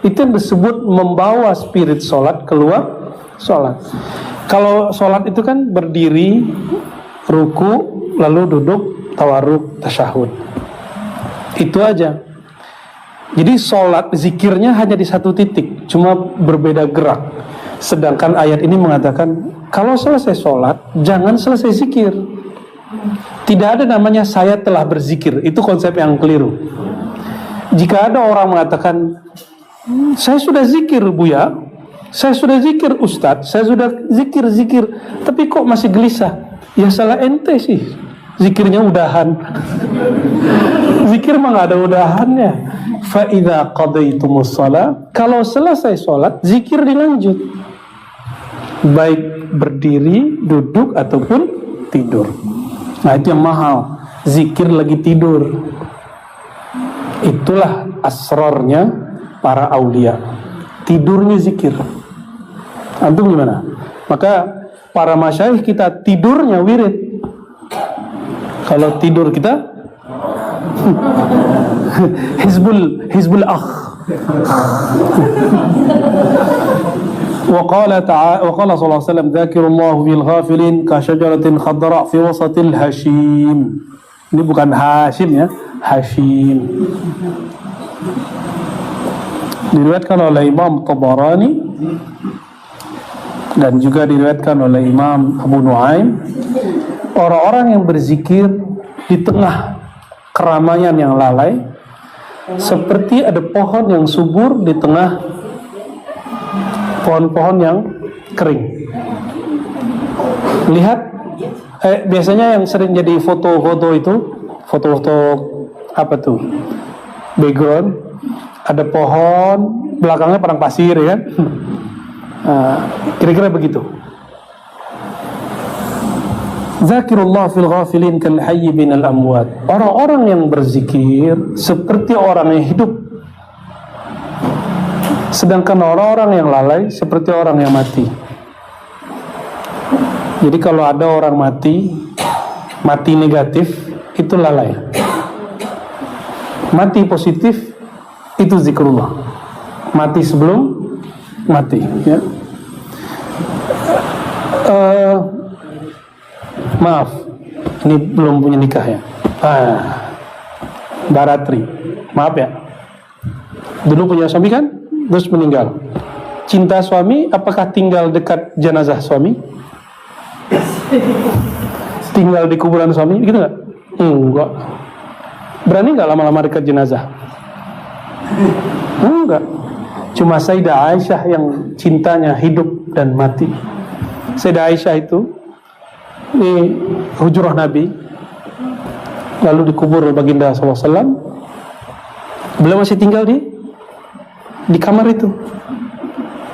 Itu yang disebut membawa spirit sholat keluar sholat. Kalau sholat itu kan berdiri, ruku, lalu duduk, tawarruk, tasyahud. Itu aja. Jadi sholat zikirnya hanya di satu titik, cuma berbeda gerak. Sedangkan ayat ini mengatakan kalau selesai sholat jangan selesai zikir. Tidak ada namanya saya telah berzikir. Itu konsep yang keliru. Jika ada orang mengatakan saya sudah zikir Buya, saya sudah zikir Ustadz, saya sudah zikir, tapi kok masih gelisah, ya salah ente sih. Zikirnya udahan. Zikir mah gak ada udahannya. Fa idza qadaytumus shalah, kalau selesai sholat zikir dilanjut, baik berdiri, duduk ataupun tidur. Nah itu yang mahal, zikir lagi tidur. Itulah asrarnya para aulia, tidurnya zikir. Antum gimana? Maka para masyayikh kita tidurnya wirid. Kalau tidur kita hizbul akh. Wa qala sallallahu alaihi wasallam dzakirullahu fil ghafilin ka syajaratin khadra fi wasatil hashim. Ini bukan Hashim ya, Hashim. Diriwayatkan oleh Imam Tabarani dan juga diriwayatkan oleh Imam Abu Nuaim, orang-orang yang berzikir di tengah keramaian yang lalai seperti ada pohon yang subur di tengah pohon-pohon yang kering. Lihat, biasanya yang sering jadi foto-foto itu, foto-foto apa tuh, background, ada pohon, belakangnya padang pasir, ya kan? Kira-kira begitu. Zakirullah fil ghafilin kal hayy binal amwat. Orang-orang yang berzikir seperti orang yang hidup, sedangkan orang-orang yang lalai seperti orang yang mati. Jadi kalau ada orang mati negatif itu lalai. Mati positif itu zikrullah. Mati sebelum mati, ya. Maaf, ini belum punya nikah ya. Baratri, maaf ya. Dulu punya suami kan, terus meninggal. Cinta suami, apakah tinggal dekat jenazah suami? Tinggal di kuburan suami, gitu nggak? Enggak. Berani nggak lama-lama dekat jenazah? Enggak. Cuma Sayyidah Aisyah yang cintanya hidup dan mati. Sayyidah Aisyah itu di hujrah Nabi, lalu dikubur baginda SAW. Beliau masih tinggal di kamar itu,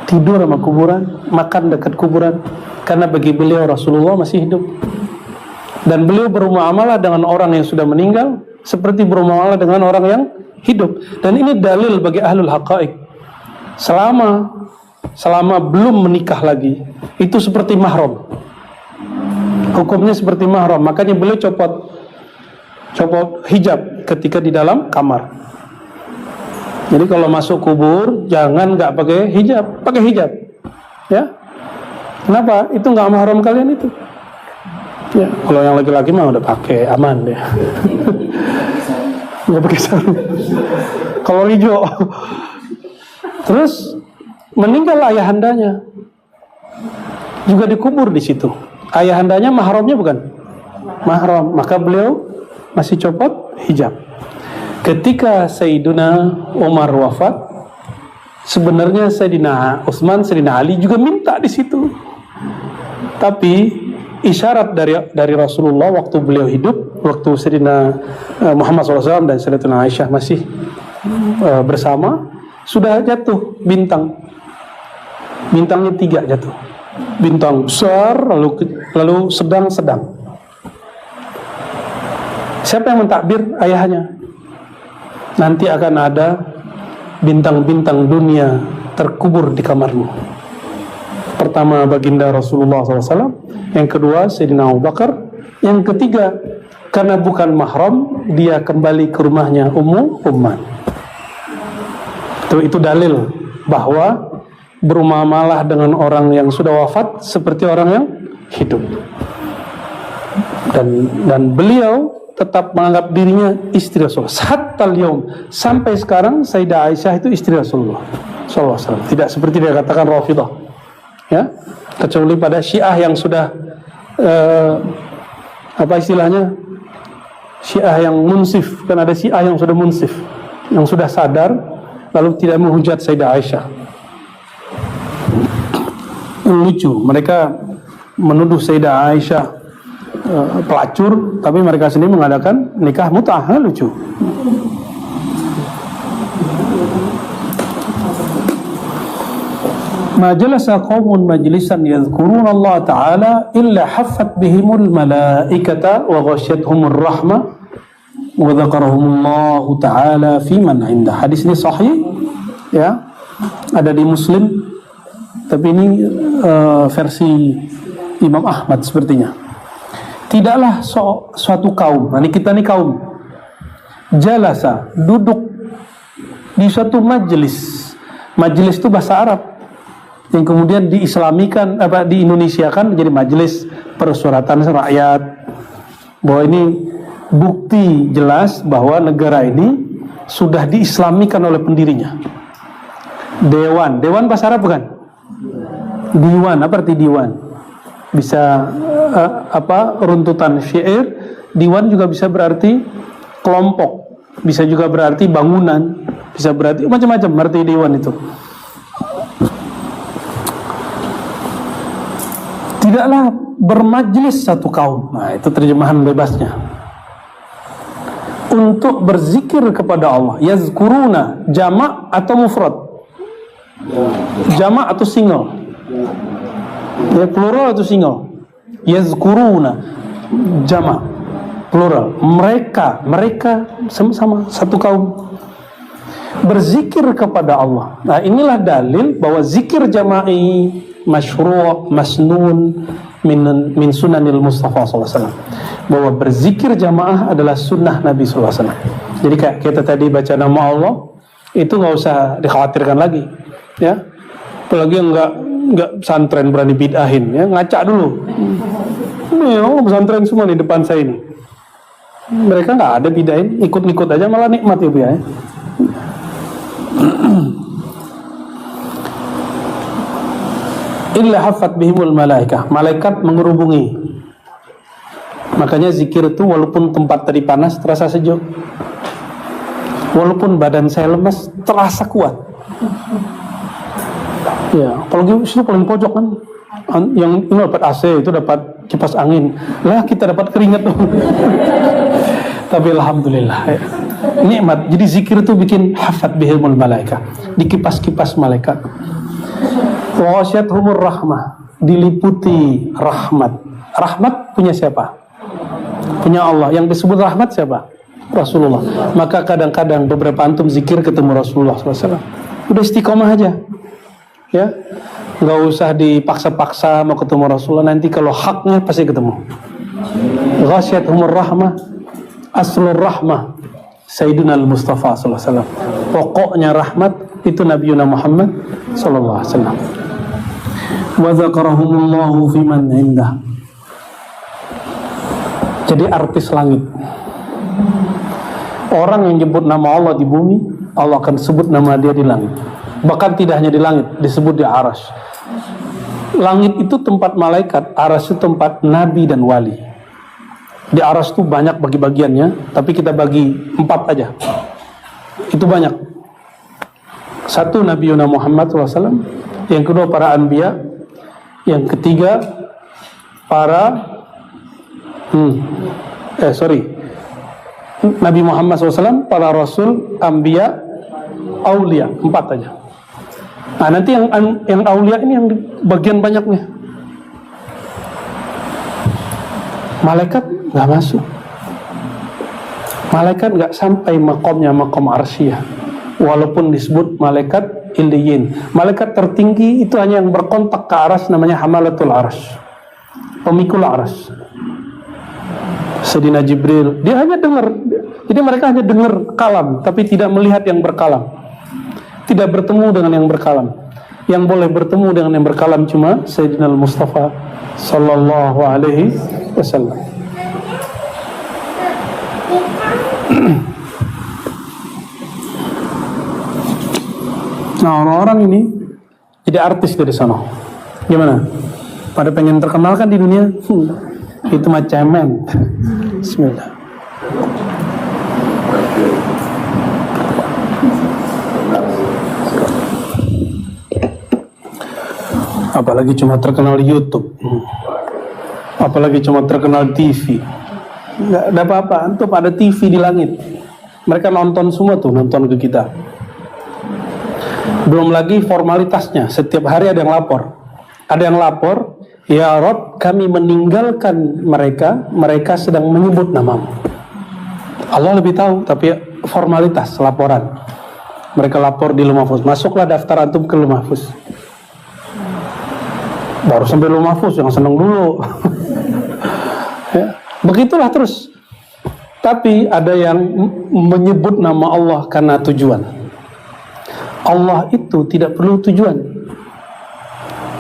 tidur sama kuburan, makan dekat kuburan, karena bagi beliau Rasulullah masih hidup. Dan beliau bermuamalah dengan orang yang sudah meninggal seperti bermuamalah dengan orang yang hidup. Dan ini dalil bagi ahlul haqaiq, selama belum menikah lagi itu seperti mahram, hukumnya seperti mahram. Makanya beliau copot hijab ketika di dalam kamar. Jadi kalau masuk kubur jangan nggak pakai hijab, pakai hijab. Ya, kenapa? Itu nggak mahram kalian itu. Ya, kalau yang laki-laki mah udah pakai aman deh. Nggak pakai sarung. Kalau hijau. Terus meninggal ayahandanya, juga dikubur di situ. Ayahandanya mahramnya bukan? Mahram. Maka beliau masih copot hijab. Ketika Sayyiduna Umar wafat, sebenarnya Sayyidina Utsman, Sayyidina Ali juga minta di situ. Tapi isyarat dari Rasulullah waktu beliau hidup, waktu Sayyidina Muhammad SAW dan Sayyidatina Aisyah masih bersama, sudah jatuh bintang. Bintangnya 3 jatuh. Bintang besar, lalu sedang. Siapa yang mentakbir? Ayahnya. Nanti akan ada bintang-bintang dunia terkubur di kamarmu. Pertama baginda Rasulullah SAW, yang kedua Sayyidina Abu Bakar, yang ketiga karena bukan mahram dia kembali ke rumahnya Ummu Umman. Itu dalil bahwa bermuamalah dengan orang yang sudah wafat seperti orang yang hidup. Dan beliau tetap menganggap dirinya istri Rasulullah. Hatta al-yaum, sampai sekarang Sayyidah Aisyah itu istri Rasulullah sallallahu alaihi wasallam. Tidak seperti dia katakan Rafidah. Ya, kecuali pada Syiah yang sudah apa istilahnya? Syiah yang munsif, kan ada Syiah yang sudah munsif, yang sudah sadar lalu tidak menghujat Sayyidah Aisyah. Lucu, mereka menuduh Sayyidah Aisyah pelacur, tapi mereka sendiri mengadakan nikah mut'ah. Lucu. Ma jalasa qaumun majlisan yadhkuruna Allah Ta'ala illa haffat bihimul malaikata wa ghasyiyatuhumur rahmah wa dzakarahumullahu Ta'ala fi man 'indah. Hadis ini sahih, ya, ada di Muslim, tapi ini versi Imam Ahmad sepertinya. Tidaklah suatu kaum, nah ini kita nih kaum, jalasa, duduk di suatu majelis. Majelis itu bahasa Arab yang kemudian diislamikan, diindonesiakan menjadi majelis persuratan rakyat. Bahwa ini bukti jelas bahwa negara ini sudah diislamikan oleh pendirinya. Dewan bahasa Arab bukan? Diwan, apa arti diwan? Bisa runtutan syair. Diwan juga bisa berarti kelompok, bisa juga berarti bangunan, bisa berarti macam-macam arti diwan itu. Tidaklah bermajlis satu kaum, nah itu terjemahan bebasnya, untuk berzikir kepada Allah. Yazkuruna, jamak atau mufrad? Jamak atau single? Ya, plural atau single? Yazkuruna, jamak, plural. Mereka sama-sama satu kaum berzikir kepada Allah. Nah, inilah dalil bahwa zikir jama'i masyru', masnun min sunanil Mustafa SAW. Bahwa berzikir jamaah adalah sunnah Nabi SAW. Jadi kayak kita tadi baca nama Allah, itu nggak usah dikhawatirkan lagi, ya. Apalagi nggak pesantren berani bid'ahin, ya, ngaca dulu. Ini pesantren semua di depan saya ini. Mereka nggak ada bid'ahin, ikut-ikut aja malah nikmat ya. Illa haffat bihimul malaikah, malaikat mengerubungi. Makanya zikir itu walaupun tempat tadi panas terasa sejuk, walaupun badan saya lemas terasa kuat. Ya, apalagi itu paling pojok kan, yang ini dapat AC, itu dapat kipas angin, lah kita dapat keringat tuh. Tapi alhamdulillah, ya, nikmat. Jadi zikir itu bikin hafat bihimul malaika, dikipas-kipas malaikat. Wa ghasyiyatuhumur rahmah, diliputi rahmat. Rahmat punya siapa? Punya Allah. Yang disebut rahmat siapa? Rasulullah. Maka kadang-kadang beberapa antum zikir ketemu Rasulullah SAW, udah istiqomah aja, ya, nggak usah dipaksa-paksa mau ketemu Rasulullah. Nanti kalau haknya pasti ketemu. Ghasyiyatuhumur rahmah, aslur rahmah Sayyidina al-Mustafa SAW. Pokoknya rahmat itu Nabi Muhammad SAW. wa dzakarahumullahu fi man indah. Jadi artis langit. Orang yang nyebut nama Allah di bumi, Allah akan sebut nama dia di langit. Bahkan tidak hanya di langit, disebut di arsy. Langit itu tempat malaikat, arsy itu tempat nabi dan wali. Di arsy itu banyak bagi-bagiannya, tapi kita bagi 4 aja. Itu banyak. 1 Nabi Muhammad SAW, yang kedua para anbiya, yang ketiga para Nabi Muhammad SAW, para rasul, anbiya, aulia, 4 aja. Nah, nanti yang aulia ini yang bagian banyaknya. Malaikat nggak masuk. Malaikat nggak sampai makomnya makom arsyah. Walaupun disebut malaikat illiyin. Malaikat tertinggi itu hanya yang berkontak ke arsy, namanya hamalatul arsy, pemikul arsy. Sayyidina Jibril, dia hanya dengar. Jadi mereka hanya dengar kalam, tapi tidak melihat yang berkalam. Tidak bertemu dengan yang berkalam. Yang boleh bertemu dengan yang berkalam cuma Sayyidina Mustafa sallallahu alaihi wasallam. Nah, orang-orang ini jadi artis dari sana. Gimana? Pada pengen terkenal kan di dunia? Itu mah cemen. Bismillah. Apalagi cuma terkenal di YouTube, apalagi cuma terkenal TV. Nggak ada apa-apa, antum ada TV di langit. Mereka nonton semua tuh, nonton ke kita. Belum lagi formalitasnya, setiap hari ada yang lapor. Ada yang lapor, ya Rob, kami meninggalkan mereka, mereka sedang menyebut namamu. Allah lebih tahu, tapi formalitas laporan. Mereka lapor di Lauh Mahfuz, masuklah daftar antum ke Lauh Mahfuz. Baru sampai Lauh Mahfuz, jangan senang dulu. Ya, begitulah terus. Tapi ada yang menyebut nama Allah karena tujuan. Allah itu tidak perlu tujuan.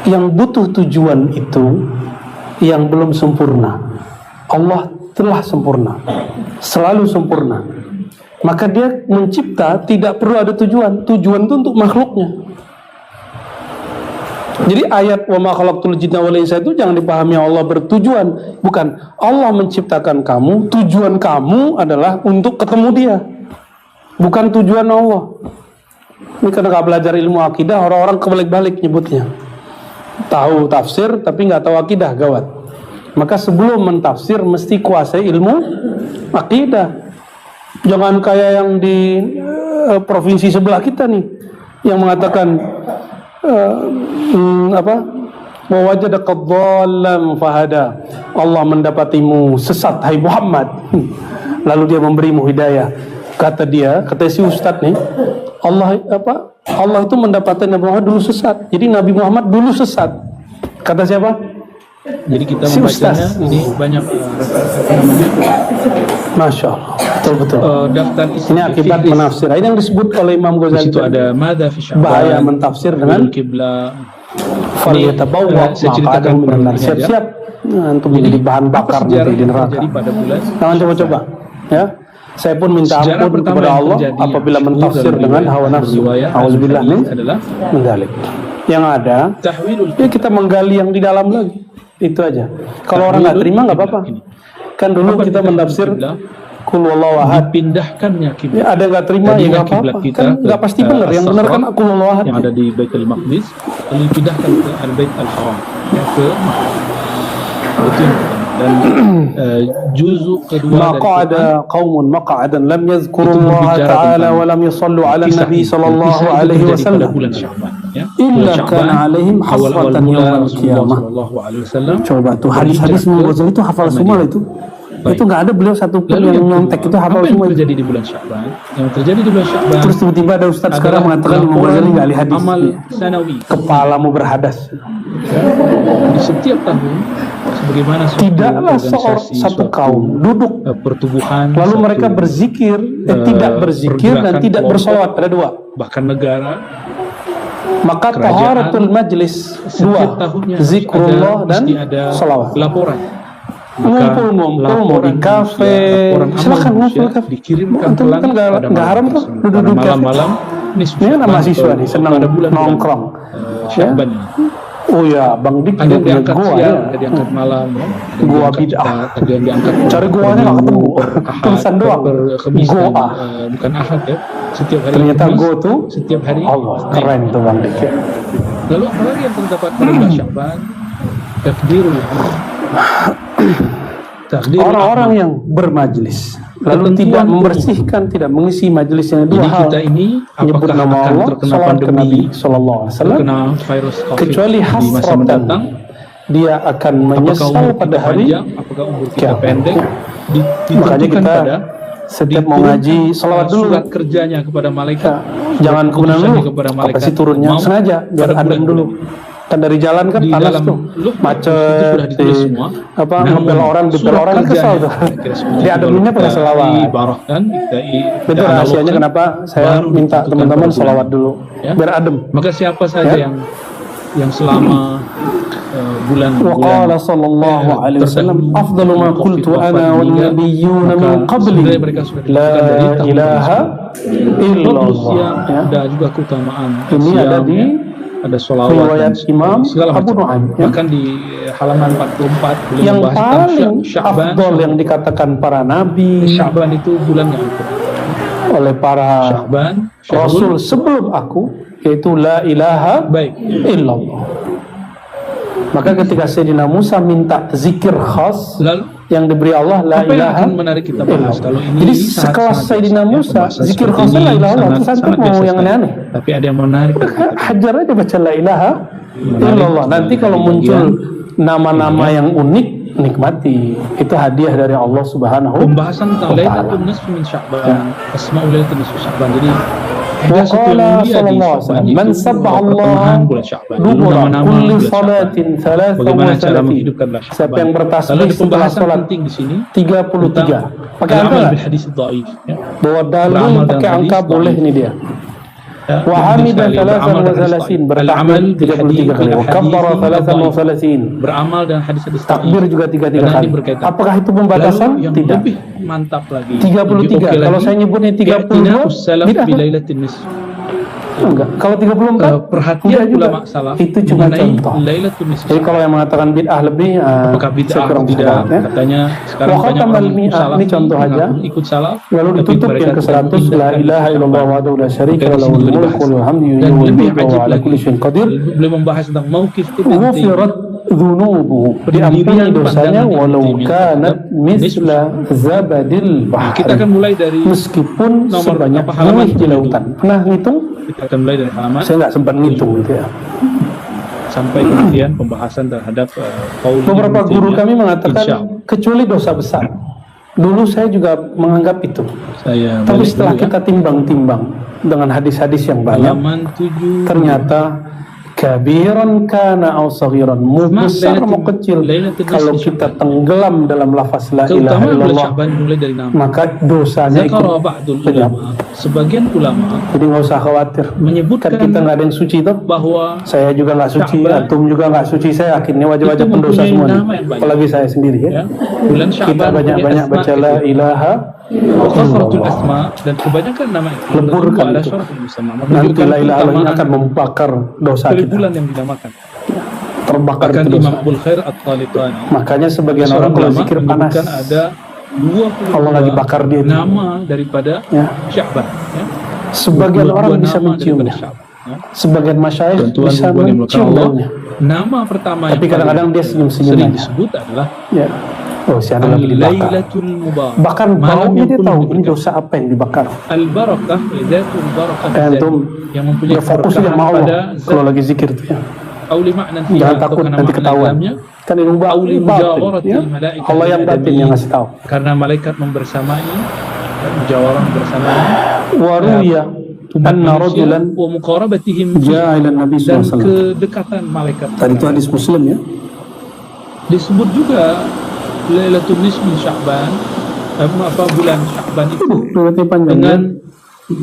Yang butuh tujuan itu yang belum sempurna. Allah telah sempurna, selalu sempurna. Maka dia mencipta tidak perlu ada tujuan. Tujuan itu untuk makhluknya. Jadi ayat wa ma khalaqtul jinna wal insa itu jangan dipahami Allah bertujuan. Bukan, Allah menciptakan kamu, tujuan kamu adalah untuk ketemu dia. Bukan tujuan Allah. Ini karena gak belajar ilmu akidah, orang-orang kebalik-balik nyebutnya. Tahu tafsir tapi nggak tahu akidah, gawat. Maka sebelum mentafsir mesti kuasai ilmu akidah. Jangan kayak yang di provinsi sebelah kita nih, yang mengatakan wa wajadaka dhallan fahada. Allah mendapatimu sesat hai Muhammad. Lalu dia memberimu hidayah. Kata si ustadz nih, Allah itu mendapatkan Nabi Muhammad dulu sesat. Jadi Nabi Muhammad dulu sesat. Kata siapa? Jadi kita membacanya ini banyak Masya Allah, betul-betul. Daftar ini akibat menafsir. Ini yang disebut oleh Imam Ghazali. Itu ada bahaya mentafsir dengan falyatabawwa maq'adahu minan nar. Siap-siap untuk menjadi bahan bakar nanti di neraka. Jangan coba-coba. Ya. Saya pun minta ampun kepada Allah apabila mentafsir dengan hawa nafsu. Auzubillah min dzalik. Yang ada, ya kita menggali yang di dalam lagi. Itu aja. Kalau orang nggak terima nggak apa-apa. Kan dulu kita mentafsir Qul huwallahu ahad. Dipindahkannya kiblat. Ya, ada nggak terima ya nggak apa-apa. Kan nggak pasti benar. Yang benar kan Qul huwallahu ahad. Yang ada di Baitul Maqdis, lalu dipindahkan ke Al-Bait Al-Haram. Yang ke itu yang pertama. Dan juzuk kedua maq'ada qaumun maq'adan lam yadhkurullaha ta'ala wa lam yusallu 'ala an-nabi sallallahu alaihi wasallam illa kana 'alaihim hasratan yawm al-qiyamah. Coba tuh hadis-hadis Imam Ghazali itu hafal semua itu. Baik. Itu nggak ada beliau satu pun yang nyontek itu hafal semua. Yang terjadi di bulan Sya'ban. Yang terjadi di bulan Sya'ban. Terus tiba-tiba ada ustaz sekarang mengatakan Imam Ghazali nggak ahli hadis. Amal sanawi. Kepalamu berhadas. Di setiap tahun, sebagaimana tidaklah satu kaum duduk pertubuhan, lalu mereka berzikir, tidak berzikir dan tidak bersolawat. Ada dua. Bahkan negara Maka kerajaan, taharatul majlis setiap 2, tahunnya zikrullah dan mesti ada salawat. laporan. Ngumpul-ngumpul mau di kafe, silakan ngumpul kafe. Dikirimkan Antum kan nggak haram tuh duduk kafe. malam-malam. Ini Ini anak mahasiswa nih senang pada bulan nongkrong. Sya'ban ini. Oh ya, Bang Dik Ada juga yang punya diangkat goa siang, ya. ada yang diangkat malam, ya. Ada yang Goa diangkat bid'ah. Jumat, ada yang diangkat Cari goanya nggak ketemu, Ahad, tulisan doang. Khamis dan, Goa. bukan Ahad ya. Setiap hari Ternyata Khamis, go tuh, setiap hari Allah Isnin. keren tuh Bang Dik ya. Lalu apalagi yang terdapat pada bulan Sya'ban? Takdirul Orang-orang yang bermajlis lalu tidak membersihkan, tidak mengisi majelis yang dua Jadi hal, kita ini menyebut apakah nama akan Allah, terkena salawat ke pandemi, Nabi Sallallahu Alaihi Wasallam, terkena virus COVID kecuali di masa hasratan mendatang? dia akan Apakah menyesal umur pada kita hari panjang, apakah umur kita kiamat. pendek? Makanya Ditentukan kita pada setiap mau ngaji salawat dulu, surat kerjanya kepada malaikat, jangan kemudian keputusannya dulu kepada apa malaikat sih turunnya mau sengaja biar pada adem bulan dulu. Kan dari jalan kan di panas dalam tuh, itu macet, sudah ditulis semua. apa Namun, ngebel orang, dibel surat orang kan kesal kerjanya, tuh. kira-kira seperti Di itu, ademinnya kalau pakai kita selawat. ibarahkan, kita Itu rahasianya kenapa saya baru minta ditentukan teman-teman pada bulan. salawat dulu, Ya. biar adem. Maka siapa saja Ya. yang selama bulan Waqala sallallahu alaihi wasallam afdalu ma qultu ana wan nabiyyuna min qabli la ilaha illallah. Ya. Ada juga keutamaan. Ini siam, ada di ada sholawat riwayat dan Imam segala Abu macam. Nu'aim, ya. Bahkan di halaman 44 beliau Yang membahas tentang paling Sya'ban. afdol yang dikatakan para nabi, Sya'ban itu bulan yang Al-Quran. oleh para Sya'ban, rasul sebelum aku, yaitu la ilaha baik. illallah. Maka ketika Sayyidina Musa minta zikir khas Lalu yang diberi Allah la apa yang ilaha akan menarik kita bahas kalau ini? Jadi sangat- sekelas sangat Sayyidina biasa, ya, Musa pembahasan zikir seperti khasnya ini la ilaha illallah, sangat- terus antum sangat mau biasa yang sekali. aneh-aneh. Tapi ada yang menarik dari kita. Hajar aja baca la ilaha Menarik. illallah. Nanti kalau Di muncul bagian nama-nama yang unik, nikmati. Itu hadiah dari Allah Subhanahu. Pembahasan tentang wa ta'ala. Lailatul Nisfi min Sya'ban, Asma'ul Lailatul Nisfi Sya'ban. Jadi ada Wa satu yang qala mulia di sallallahu alaihi Sya'ban wasallam, itu man sabbaha Allah pertengahan bulan Sya'ban. Lalu dubura nama-nama kulli bulan Sya'ban. salatin Bagaimana cara 33. menghidupkan bulan Sya'ban? Siapa yang bertasbih Lalu ada setelah pembahasan salat penting di sini 33. Pakai angka amal nggak? bil hadis dhaif, ya. Bahwa dalil Beramal pakai dengan angka hadis boleh dhaif. ini dia. Ya, Wa yang hamida sekali, beramal 33 dengan hadis bertakbir dhaif. Al-amal bil 33 kali. hadis Wa kabbara dhaif. 33. Beramal dengan hadis-hadis dhaif. Takbir juga 33 Karena kali. ini berkaitan. Apakah itu pembatasan? Lalu yang Tidak. lebih mantap lagi 33. lebih oke Kalau lagi, saya nyebutnya 32, i'tina'us salaf bid'ah. bi lailatin nisf. Enggak. Kalau 34 Perhatian enggak juga. ulama salaf Itu cuma mengenai contoh. lailatul nisf. Jadi kalau yang mengatakan bid'ah lebih, Apakah bid'ah saya kurang atau tidak? sepakat, ya. Katanya sekarang Wa banyak khatamal orang mi'ah, salaf ini contoh aja. ikut salaf, Lalu tapi ditutup mereka yang ke-100 tidak la mengindahkan ilaha illallah Sya'ban. wahdahu la syarika Maka di lahu sini al-mulku dibahas. wa al-hamdu Dan yuhyi wa lebih yumiitu wa ajib ala lagi, kulli syai'in qadir. beliau membahas tentang mauqif Ibn Taimiyah. Ghufirat dzunubuhu, diampuni Pendirian dosanya pandangan Ibn walau Taimiyah kanat terhadap misla zabadil Kita akan bahri, mulai dari meskipun nomor sebanyak berapa halaman buih di lautan. Pernah ngitung? kita akan mulai dari halaman Saya nggak sempat ngitung gitu ya. sampai kemudian pembahasan terhadap qaul Beberapa Ibn guru Taimiyah. kami mengatakan Insyaallah. kecuali dosa besar. Dulu saya juga menganggap itu. Saya Tapi balik setelah dulu ya. kita timbang-timbang dengan hadis-hadis yang banyak, halaman 7 ternyata kabiran kana au saghiran, mau besar mau kecil, kalau kita tenggelam dalam lafaz la ilaha keutamaan bulan illallah, Sya'ban dimulai dari nama. maka dosanya ikut Zakara ba'dul penyap. ulama, sebagian ulama Jadi nggak usah khawatir. menyebutkan Kan kita nggak ada yang suci tuh. bahwa Saya juga nggak suci, Sya'ban antum juga nggak suci. Saya yakin ini wajib-wajib itu pendosa mempunyai semua nih. nama yang banyak. Apalagi saya sendiri ya. ya, bulan Sya'ban Kita banyak-banyak mempunyai baca asma la itu. ilaha Wa kasratul illallah. asma, dan kebanyakan nama itu Leburkan ada itu. syaraful musamma, Nanti menunjukkan la ilaha illallah ini keutamaan akan membakar dosa dari kita. bulan yang dinamakan. Terbakar Bahkan itu Imam dosa. Abul Khair At-Taliqani, Makanya sebagian seorang orang kalau ulama, zikir panas. menyebutkan ada 22 Allah lagi bakar dia itu. nama daripada Ya. Sya'ban, ya. Sebagian 22 orang bisa nama menciumnya. daripada Sya'ban, ya. Sebagian masyayikh Tentuan bisa hubungan yang mencium Allah. baunya. Nama pertama Tapi yang kadang-kadang paling dia senyum-senyum sering aja. disebut adalah Ya. Oh, si Anda lagi dibakar. Al-Lailatul Mubarak. Bahkan Malam baunya yang dia penuh tahu ini berkah. dosa apa yang dibakar. Al-Barakah, Zatul Barakah Antum yang mempunyai ya fokus keberkahan sama pada Allah kalau lagi zikir tuh ya. Auli makna Jangan takut nanti ketahuan. Kan ini Auli batin, mujawarati ya. malaikati Allah yang batin yang ngasih tahu. karena malaikat membersamai, mujawarah membersamai Waruya umat anna manusia, rajulan wa muqarabatihim jaa ila Nabi dan SAW. kedekatan malaikat. Tadi itu hadis Muslim ya. Disebut juga Lailatul Nisfi min Sya'ban, bulan Sya'ban itu Berarti panjang ya. dengan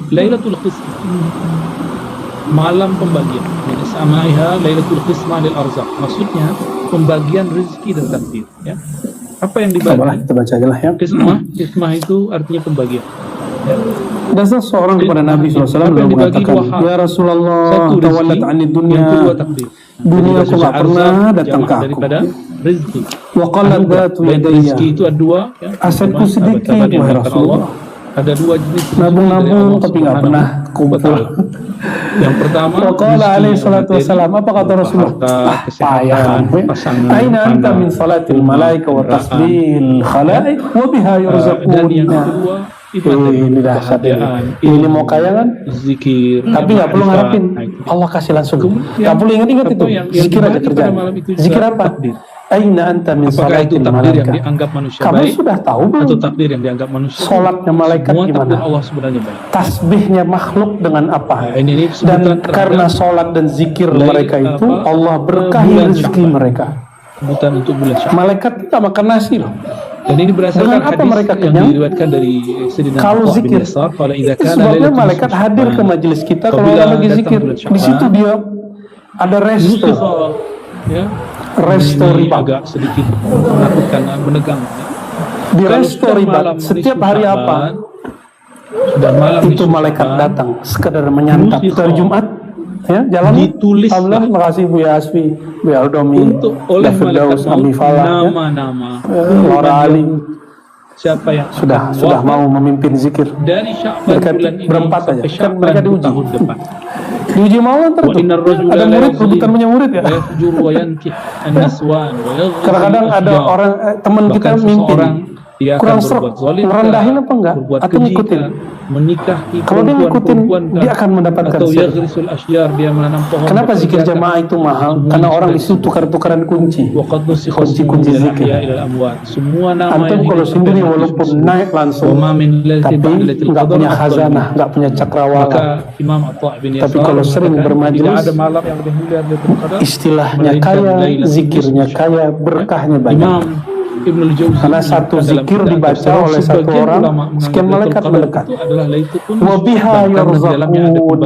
Lailatul Qism. malam pembagian. Min samaiha lailatul qismah lil arzaq. Maksudnya pembagian rezeki dan takdir, ya. Apa yang dibagi? Kita baca aja lah ya. Qismah itu artinya pembagian. Ya. Dasar seorang kepada Nabi SAW lalu mengatakan, Ya Rasulullah, tawallat anid dunya. Dunia aku gak pernah datang ke aku. Daripada rezeki. Wa qalat dhatu yadayya. Rezeki itu ada dua, ya. Asetku sedikit, wahai Rasulullah. Ada dua jenis nabung-nabung tapi nggak pernah kumpul. Yang pertama, Waqala alaihi salatu wassalam, apa kata Rasulullah? kesehatan, pasangan, aina anta min salatil malaika wa tasbihil khalaiq wa biha yurzaqun. Dan yang kedua itu ini dahsyat ini mau kaya kan? Zikir. Tapi nggak perlu ngarepin Allah kasih langsung. Nggak perlu ingat-ingat itu. Zikir aja kerjaan. Zikir apa? Aina anta min salatil malaika. Yang dianggap manusia kamu baik, sudah tahu belum? Atau takdir yang dianggap manusia? Salatnya malaikat semua gimana? Allah sebenarnya baik. Tasbihnya makhluk dengan apa? Ini dan karena salat dan zikir mereka itu Allah berkahi rezeki mereka. Kebutuhan untuk bulan Syawal. Malaikat tidak makan nasi loh. Dan ini berdasarkan dengan apa mereka kenyang? Yang diriwayatkan dari Sayyidina kalau zikir. Sebabnya malaikat hadir ke majelis kita kalau lagi zikir. Di situ dia ada resto. Ya. Resto riba agak sedikit menakutkan, menegang. Di resto riba setiap hari apa? Sudah malam itu malaikat datang sekedar menyantap hari Jumat. Ya, jalan ditulis. Allah, makasih Bu Yasfi, Bu Aldomi, untuk oleh Firdaus, Abi Falah, nama-nama Laura Ali. Siapa yang sudah mau memimpin zikir dari Sya'ban bulan ini berempat aja kan mereka diuji tahun depan. Diuji mau ntar tuh ada murid rebutan punya murid ya. Kadang-kadang ada orang teman kita mimpin kurang serap, merendahin apa enggak atau ngikutin. Menikahi kalau dia ngikutin dia akan mendapatkan dia menanam pohon. Kenapa zikir jamaah itu mahal? Karena orang di situ tukar-tukaran kunci zikir. Semua nama antum kalau sendiri walaupun naik langsung tapi nggak punya khazanah, nggak punya cakrawala. Tapi kalau sering bermajelis istilahnya kaya, zikirnya kaya, berkahnya banyak. Karena satu zikir dibaca oleh satu orang, sekian malaikat mendekat. Wabiha yurzaqun,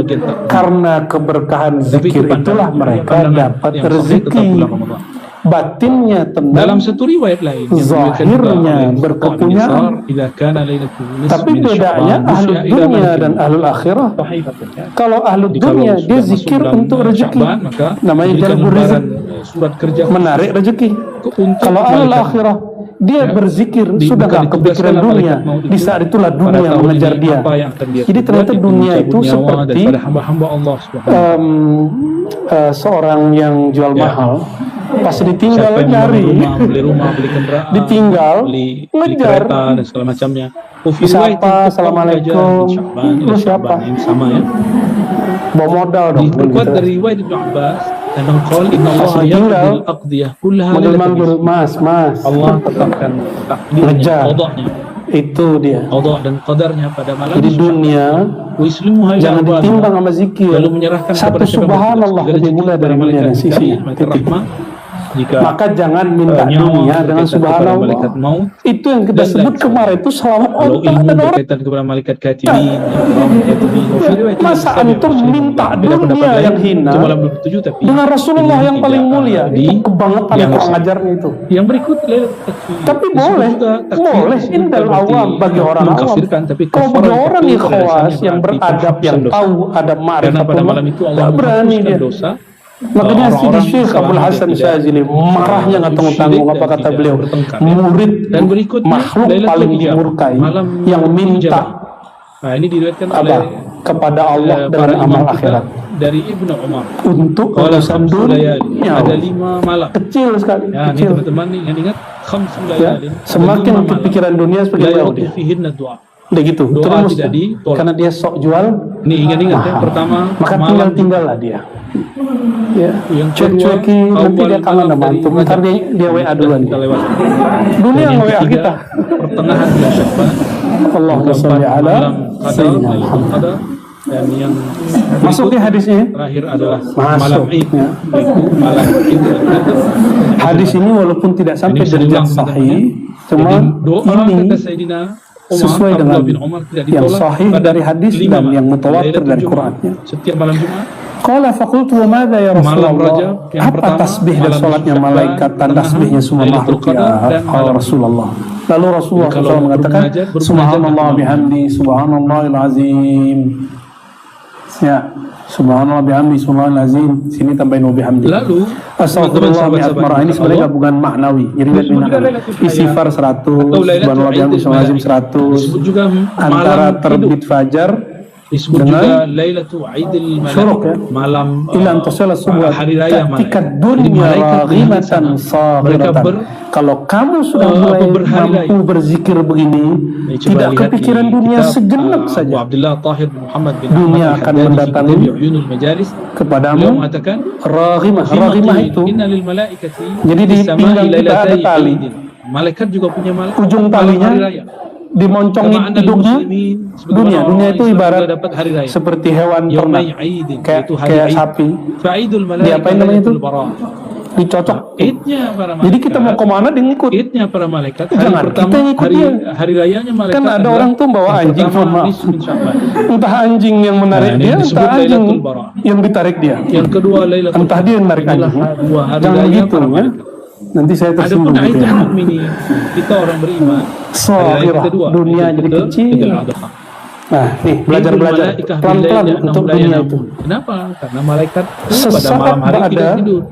karena keberkahan zikir itulah mereka dapat rezeki. Batinnya tenang, dalam satu riwayat lain zahirnya berkepunyaan. Tapi bedanya ahlul dunia dan ahlul akhirah. Kalau ahlul dunia dia zikir untuk rezeki, namanya jalbur rezeki, menarik rezeki. Kalau ahlul akhirah dia berzikir sudah gak kepikiran dunia. Di saat itulah dunia mengejar dia. Jadi ternyata dunia itu seperti seorang yang jual mahal. Pas ditinggal nyari, beli rumah, beli kendaraan, ditinggal, beli ngejar, kereta dan segala macamnya. Siapa? Assalamualaikum. Lu siapa? Sama ya. Bawa modal dong. Diperkuat dari riwayat Ibnu Abbas dan qala inna Allah yaqdil aqdiyah kullaha manggil mas. Allah tetapkan takdirnya, qadanya. Itu dia. Qada dan qadarnya pada malam. Di dunia jangan ditimbang sama zikir. Lalu menyerahkan satu subhanallah lebih mulia dari dunia dan sisi. Maka jangan minta dunia dengan subhanallah. Itu yang kita sebut kemarin itu selawat Allah dan orang. Kepada malaikat katibin. Masa antum minta dunia yang hina dengan Rasulullah yang paling mulia? Itu kebangetan kurang ajarnya itu. Yang berikut tapi boleh indal awam bagi orang awam. Kalau bagi orang ikhwas yang beradab, yang tahu adab ma'rifatullah, tak berani dia. Makanya Sidi Syekh Abdul Hasan Syazili marahnya nggak tanggung-tanggung. Apa kata beliau? Murid dan makhluk paling dimurkai yang minta ini diriwayatkan oleh kepada Allah dengan amal akhirat. Dari Ibnu Umar untuk urusan dunia ada 5 malam kecil sekali. Ya, ini teman-teman nih yang ingat khamsul layalin. Semakin kepikiran dunia seperti itu dia. Udah gitu, terus karena dia sok jual. Nih ingat yang pertama maka tinggal-tinggallah dia. Ya, yang cuek-cueki nanti dia kangen sama antum. Ntar dia WA duluan. Dunia nge-WA kita. Pertengahan bulan Sya'ban. Allahumma sholli ala sayyidina Muhammad. Dan yang masuk di hadisnya terakhir adalah malam Id. Malam Id. Hadis ini walaupun tidak sampai derajat sahih, cuma ini sesuai dengan yang sahih dari hadis dan yang mutawatir dari Qurannya. Setiap malam Jumat Qala faqultu wa madza ya Malam Rasulullah? Rajab yang Apa pertama, tasbih dan malam salatnya Sya'ban, malaikat dan pertengahan, tasbihnya semua Lailatul makhluk Qadar, ya dan qala malam Rasulullah. Lalu Rasulullah Jadi kalau SAW mengatakan bermunajat subhanallah malam. bihamdi subhanallahil azim. Ya, subhanallah bihamdi subhanallahil azim. Sini tambahin wa bihamdi. Lalu Astagfirullah mi'at marah. Ini sebenarnya Allah gabungan maknawi. Jadi lihat disebut juga ini Lailatul Qadar. istighfar 100, atau subhanallah bihamdi subhanallahil azim 100. disebut juga Antara malam terbit hidup, fajar disebut dengan juga Lailatul Aidil syuruk ya. Malaik, malam Ila antasala subuh hari raya ketika malaikat. Jadi dunia malaikat di raghimatan sana, mereka saghiratan. Kalau kamu sudah mulai berhari raya. mampu berzikir begini, Ini coba tidak lihat kepikiran di dunia kitab, sejenak Abu saja. Abdullah Tahir bin Muhammad bin Dunia Ahmad akan Al-Haddadi fi mendatangi kitab Uyunul Majalis. Kepadamu Beliau mengatakan raghimah. Raghimah itu Inna lil malaikati jadi di fis sama'i pinggang kita ada lailatai tali. Aidin. Malaikat juga punya Ujung malam talinya hari raya. dimoncongin Kama anal hidungnya. muslimin, sebagaimana Dunia orang itu Islam ibarat juga dapat hari raya. seperti hewan ternak, Yaumai Aidin, yaitu hari kayak Aid. sapi. Fa'idul Diapain namanya itu? Lailatul Bara. Dicocok. Idnya para malaikat. Jadi kita mau kemana dia ngikut. Idnya para malaikat. Hari Jangan, pertama, kita ngikut hari, dia. hari rayanya malaikat. Kan ada adalah orang tuh bawa yang anjing, pertama, mohon maaf. nisfu min Sya'ban. Entah anjing yang menarik Nah, ini dia, disebut entah anjing Lailatul Bara. yang ditarik dia. Yang kedua Lailatul Entah dia yang menarik Inilah anjing. dua hari Jangan raya gitu para ya. malaikat. Nanti saya Adapun tersinggung gitu Aidul ya. Mukminin, kita orang beriman. Hari raya Sohirah, kedua, dunia Idul jadi Fitr, kecil. Idul Adha. Nah, nih belajar-belajar Idul Malaikah pelan-pelan billaili untuk annahum la dunia yanamun. itu. Kenapa? Karena malaikat itu pada Sesaat malam hari tidak ba'da- tidur.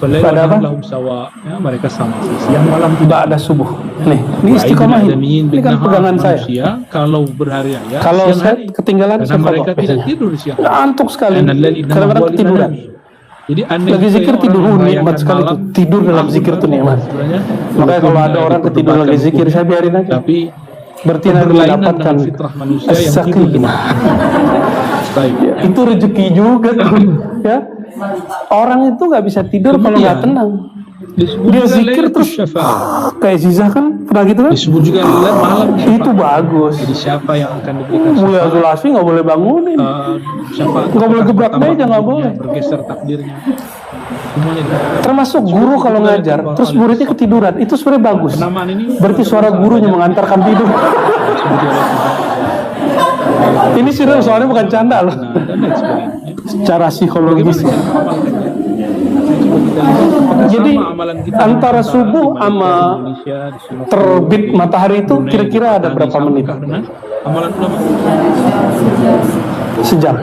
Pada apa? Lahum sawa. Ya, mereka sama. Siang malam tidak. Ba'da subuh. Nih, ini istiqomah ini. Ini kan pegangan saya. Manusia, kalau berhari raya, Kalau siang saya hari. ketinggalan Karena saya mereka kagok tidak biasanya. tidur di siang. Ngantuk sekali. Karena lallil Kadang-kadang nahwali ketiduran. manami. Jadi aneh Lagi juga zikir yang tidur, orang nikmat merayakan sekali malam, tuh. Tidur dalam tahun zikir tuh baru nikmat. sebenarnya. Makanya kalau ada Walaupun orang ketidur lagi diperdebatkan zikir, hukum, saya biarin aja. tapi Berarti nanti berlainan mendapatkan dengan fitrah manusia yang tidur. as-sakinah. Baik. Itu rezeki juga tuh, ya. Orang itu nggak bisa tidur kalau nggak Kemudian, tenang. Disebut Dia juga zikir Lailatul terus Syafa'ah. kayak Zizah kan pernah gitu kan? Disebut juga malam Itu syafaat. bagus. Jadi siapa yang akan diberikan Mulia syafaat? Zulasi nggak boleh bangunin. Syafaat. Nggak boleh gebrak Pertama meja, nggak hidupnya, boleh. Bergeser takdirnya. Semuanya dikatakan. Termasuk guru kalau ngajar, terus muridnya ketiduran, itu sebenarnya bagus. Penamaan ini Berarti suara gurunya mengantarkan tidur. disebut juga Ini serius soalnya bukan canda loh. dan lain sebagainya. Secara psikologis. Bagaimana cara mengamalkannya? Coba kita lihat apakah Jadi, sama amalan kita antara di subuh Malaysia, sama di Indonesia, di Singapura, terbit di matahari itu Brunei, kira-kira di ada Pakistan, berapa menit? samakah dengan amalan ulama? Sejam.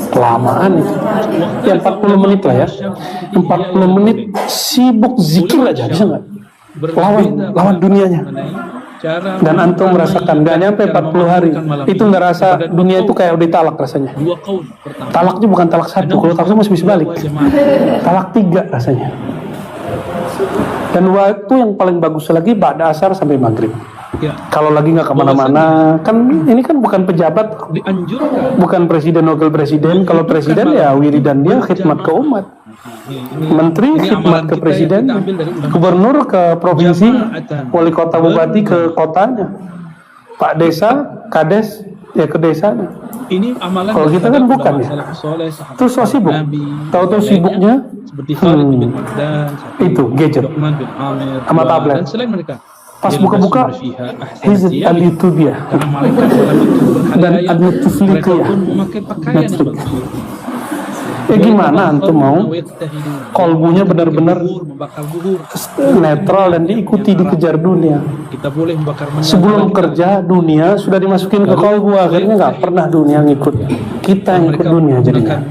Kelamaan itu. Ya 40 menit lah ya. 40 menit sibuk zikir aja, bisa nggak? Lawan dunianya. Dan antum merasakan nggak nyampe 40 hari itu nggak rasa dunia itu kayak udah talak rasanya. Dua kaul pertama. Talaknya bukan talak satu, kalau talak masih bisa balik. Talak 3 rasanya. Dan waktu yang paling bagus lagi ba'da asar sampai maghrib. Ya, Kalau lagi nggak kemana-mana, kan ini kan bukan pejabat, dianjurkan. bukan presiden wakil presiden. Kalau presiden ya wiridan dia khidmat ke umat. Menteri Ini khidmat amalan ke kita yang presiden, kita ambil dari ulama. gubernur ke provinsi, Jama'atan. wali kota bupati ke kotanya, pak desa, kades ya ke desanya. Ini amalan Kalau kita kan bukan ya. Terus so sibuk. Tahu-tahu sibuknya seperti Khalid bin Ma'dan, itu gadget. Luqman bin Amir, Sama tablet. dan selain mereka. Pas buka-buka hizb al-youtube ya. Karena malaikat dalam itu Dan berhari-raya, al-Netflix mereka ya. pun memakai pakaian yang Netflix. bagus. Gimana antum mau kolbunya benar-benar membakar buhur. netral dan diikuti dikejar dunia. Kita boleh membakar minyak. Sebelum kerja dunia sudah dimasukin ke kolbu, akhirnya nggak pernah dunia ngikut. Kita yang ikut dunia jadinya.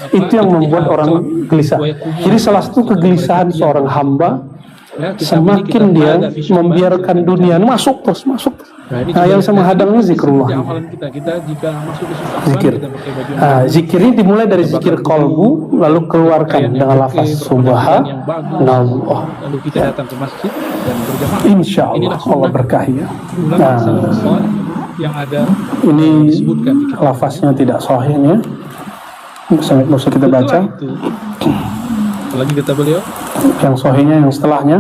Itu yang membuat orang gelisah. Jadi salah satu kegelisahan seorang hamba, semakin dia membiarkan dunia masuk terus. Nah, yang sama hadangnya zikrullah. Amalan kita jika masuk ke suatu Zikir. kita pakai baju yang Nah, zikir ini dimulai dari zikir kolbu, lalu keluarkan dengan lafaz subhanallah. lalu kita datang ke masjid dan berjamaah. Insya Allah Inilah Allah berkahi ya. ulama Nah, salafus saleh yang ada ini disebutkan di kitab. lafaznya tidak sahih ya. Nggak usah kita baca. Setelah itu, apalagi kata beliau, Yang sahihnya yang setelahnya.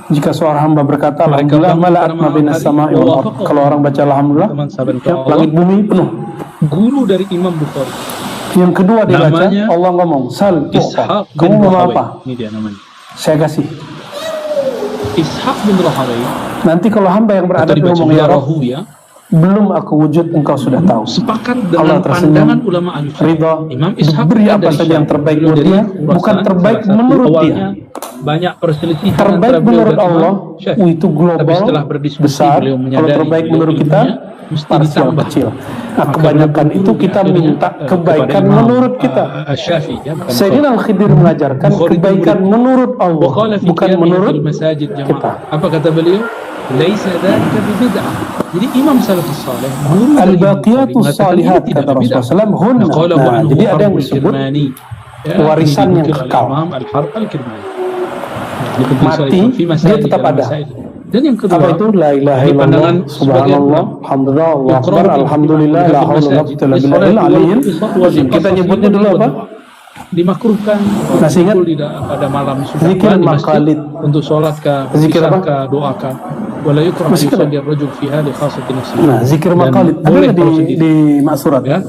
Jika seorang hamba berkata alhamdulillah mala'at ma bainas sama'i wal ardh. Kalau orang baca alhamdulillah, teman sahabat ya, Allah, langit bumi penuh. guru dari Imam Bukhari, Yang kedua dia baca namanya Allah ngomong sal tu'ta. Ishaq Kamu bin mau Rahawai. apa? Ini dia namanya. Saya kasih. Ishaq bin Rahawai Nanti kalau hamba yang atau beradab dibaca ngomong ya Rabb, Rahu ya, belum aku wujud, engkau sudah tahu. Sepakat Allah dengan tersenyum, pandangan ulama al-Syafi'i. ridha, Imam Ishaq diberi apa dari saja yang terbaik buat dari dia, Khurasan, bukan terbaik salah satu. menurut dia. Awalnya banyak perselisihan Terbaik antara beliau menurut dan Allah Imam Syafi'i. itu Tapi global, setelah berdiskusi besar. beliau Kalau menyadari terbaik beliau menurut kita, ilmunya mesti parsial, ditambah. kecil. Nah, Maka kebanyakan beliau itu kita akhirnya, minta kebaikan kepada Imam, menurut kita. Syafi'i, ya, bukan Sayyidina Al-Khidir mengajarkan Bukhari itu kebaikan murid. menurut Allah, Waqala fi bukan qiyamihi menurut fil masajid kita. jamaah. Apa kata beliau? Laisa dzalika bibid'ah. Jadi Imam Salafus Saleh, guru dari Imam Al-baqiyatus Bukhari, mengatakan salihat, ini tidak kata bid'ah. Rasulullah SAW, hunna. Naqalahu Nah, anhu jadi ada yang Harbul disebut Kirmani. Ya, warisan ini yang dinukil oleh kekal. Imam Al-Harb Al-Kirmani. Jadi penting Mati, sekali fi dia masail tetap dalam ada. masail. Dan yang kedua, Apa itu? La ilaha dari pandangan illallah, subhanallah, alhamdulillah, Allahu akbar, alhamdulillah, la haula wala quwwata illa billahil aliyyil azim. Kita nyebutnya dulu apa? Dimakruhkan Masih ingat? pada malam Zikir di masjid maqalid. untuk sholat ka, Zikir apa? ka, doakan. Wala yukrah Masih ingat? yusalli ar-rajul fiha li khassati nafsihi. Nah, zikir Dan maqalid ada boleh nggak kalau di sendiri. maksurat? Ya.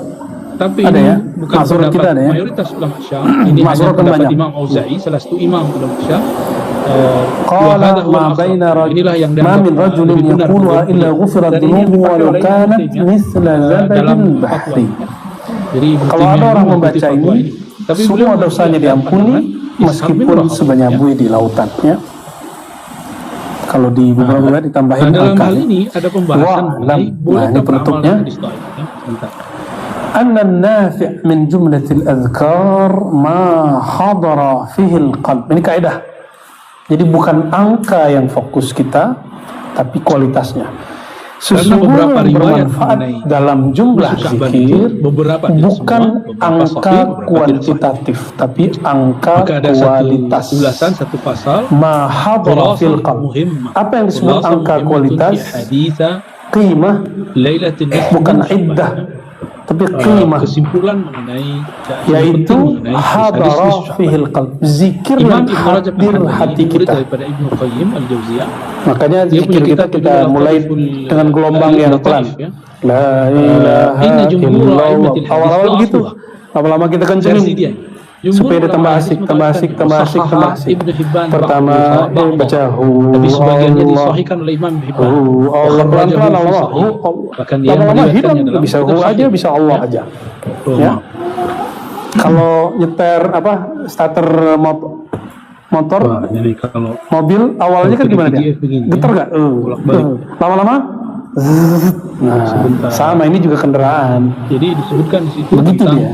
Tapi Ada ini ya? bukan Maksurat pendapat kita ada ya? mayoritas ulama Syiah. Ini hanya Maksurat kan pendapat banyak. Imam Auza'i, salah satu imam ulama Syiah. Qala ma baina Inilah yang ma min rajulin lebih benar yaquluha menurut illa beliau. ghufirat Dan ini yang dhunubuhu wa dipakai law oleh kanat Ibnu Taimiyah mithla dalam zabadil bahri. Jadi Ibnu Kalau ada Taimiyah orang mengikuti membaca fatwa ini, Tapi semua beliau dosanya mengatakan diampuni pandangan meskipun Ishaq bin sebanyak Rahawiyah. buih di lautan, ya. Kalau di beberapa riwayat ditambahin Nah, dalam angka. hal ini ada pembahasan Wah, mengenai nah, boleh ini penutupnya. Sebentar. أن النافع من جملة الأذكار ما حضر فيه القلب. Ini kaidah. Jadi bukan angka yang fokus kita, tapi kualitasnya. Sesungguhnya beberapa yang riwayat bermanfaat mengenai dalam jumlah Sya'ban zikir itu, beberapa tidak bukan semua, beberapa angka sahih, beberapa tidak kuantitatif, tapi angka Maka ada kualitas. satu ulasan, satu pasal Ma hadara fil qalb. muhimmah. Apa yang disebut Khulasah angka muhimmatun kualitas? fi haditha Qimah, Lailatul Nisfi bukan min Sya'ban. iddah, tapi qimah, Kesimpulan mengenai yaitu penting mengenai hadis hadara Sya'ban. fihil qalb, zikir Imam yang Ibn Rajab hadir Al-Hanbali hati murid kita. daripada Ibnu Qayyim Al-Jauziyah. Makanya Dia zikir punya kita kitab judul mulai Lataiful dengan gelombang yang pelan. Lataif, ya. La ilaha Inna jumhur illallah. a'immatil hadis Awal-awal begitu, da'afuha. lama-lama kita Versi kencengin dia. Jumhur supaya dia ulama tambah hadis asik, tambah asik, mengatakan tambah asik, tambah Sahihah asik. Ibnu Hibban Pertama ba'dahu, baca tapi sebagiannya Allah, disahihkan oleh Imam Hibban. Allah, pelan-pelan Allah, Bahkan dia lama-lama hilang, meriwayatkannya dalam bisa kitab hu aja, sahih. bisa Allah aja. Ya. Kalau nyeter apa starter motor, Wah, jadi kalau mobil awalnya kan gimana dia? begini, Getar nggak? Bolak-balik. Lama-lama, zzz. Nah, Sebentar. sama ini juga kendaraan. jadi disebutkan di situ Begitu tentang dia.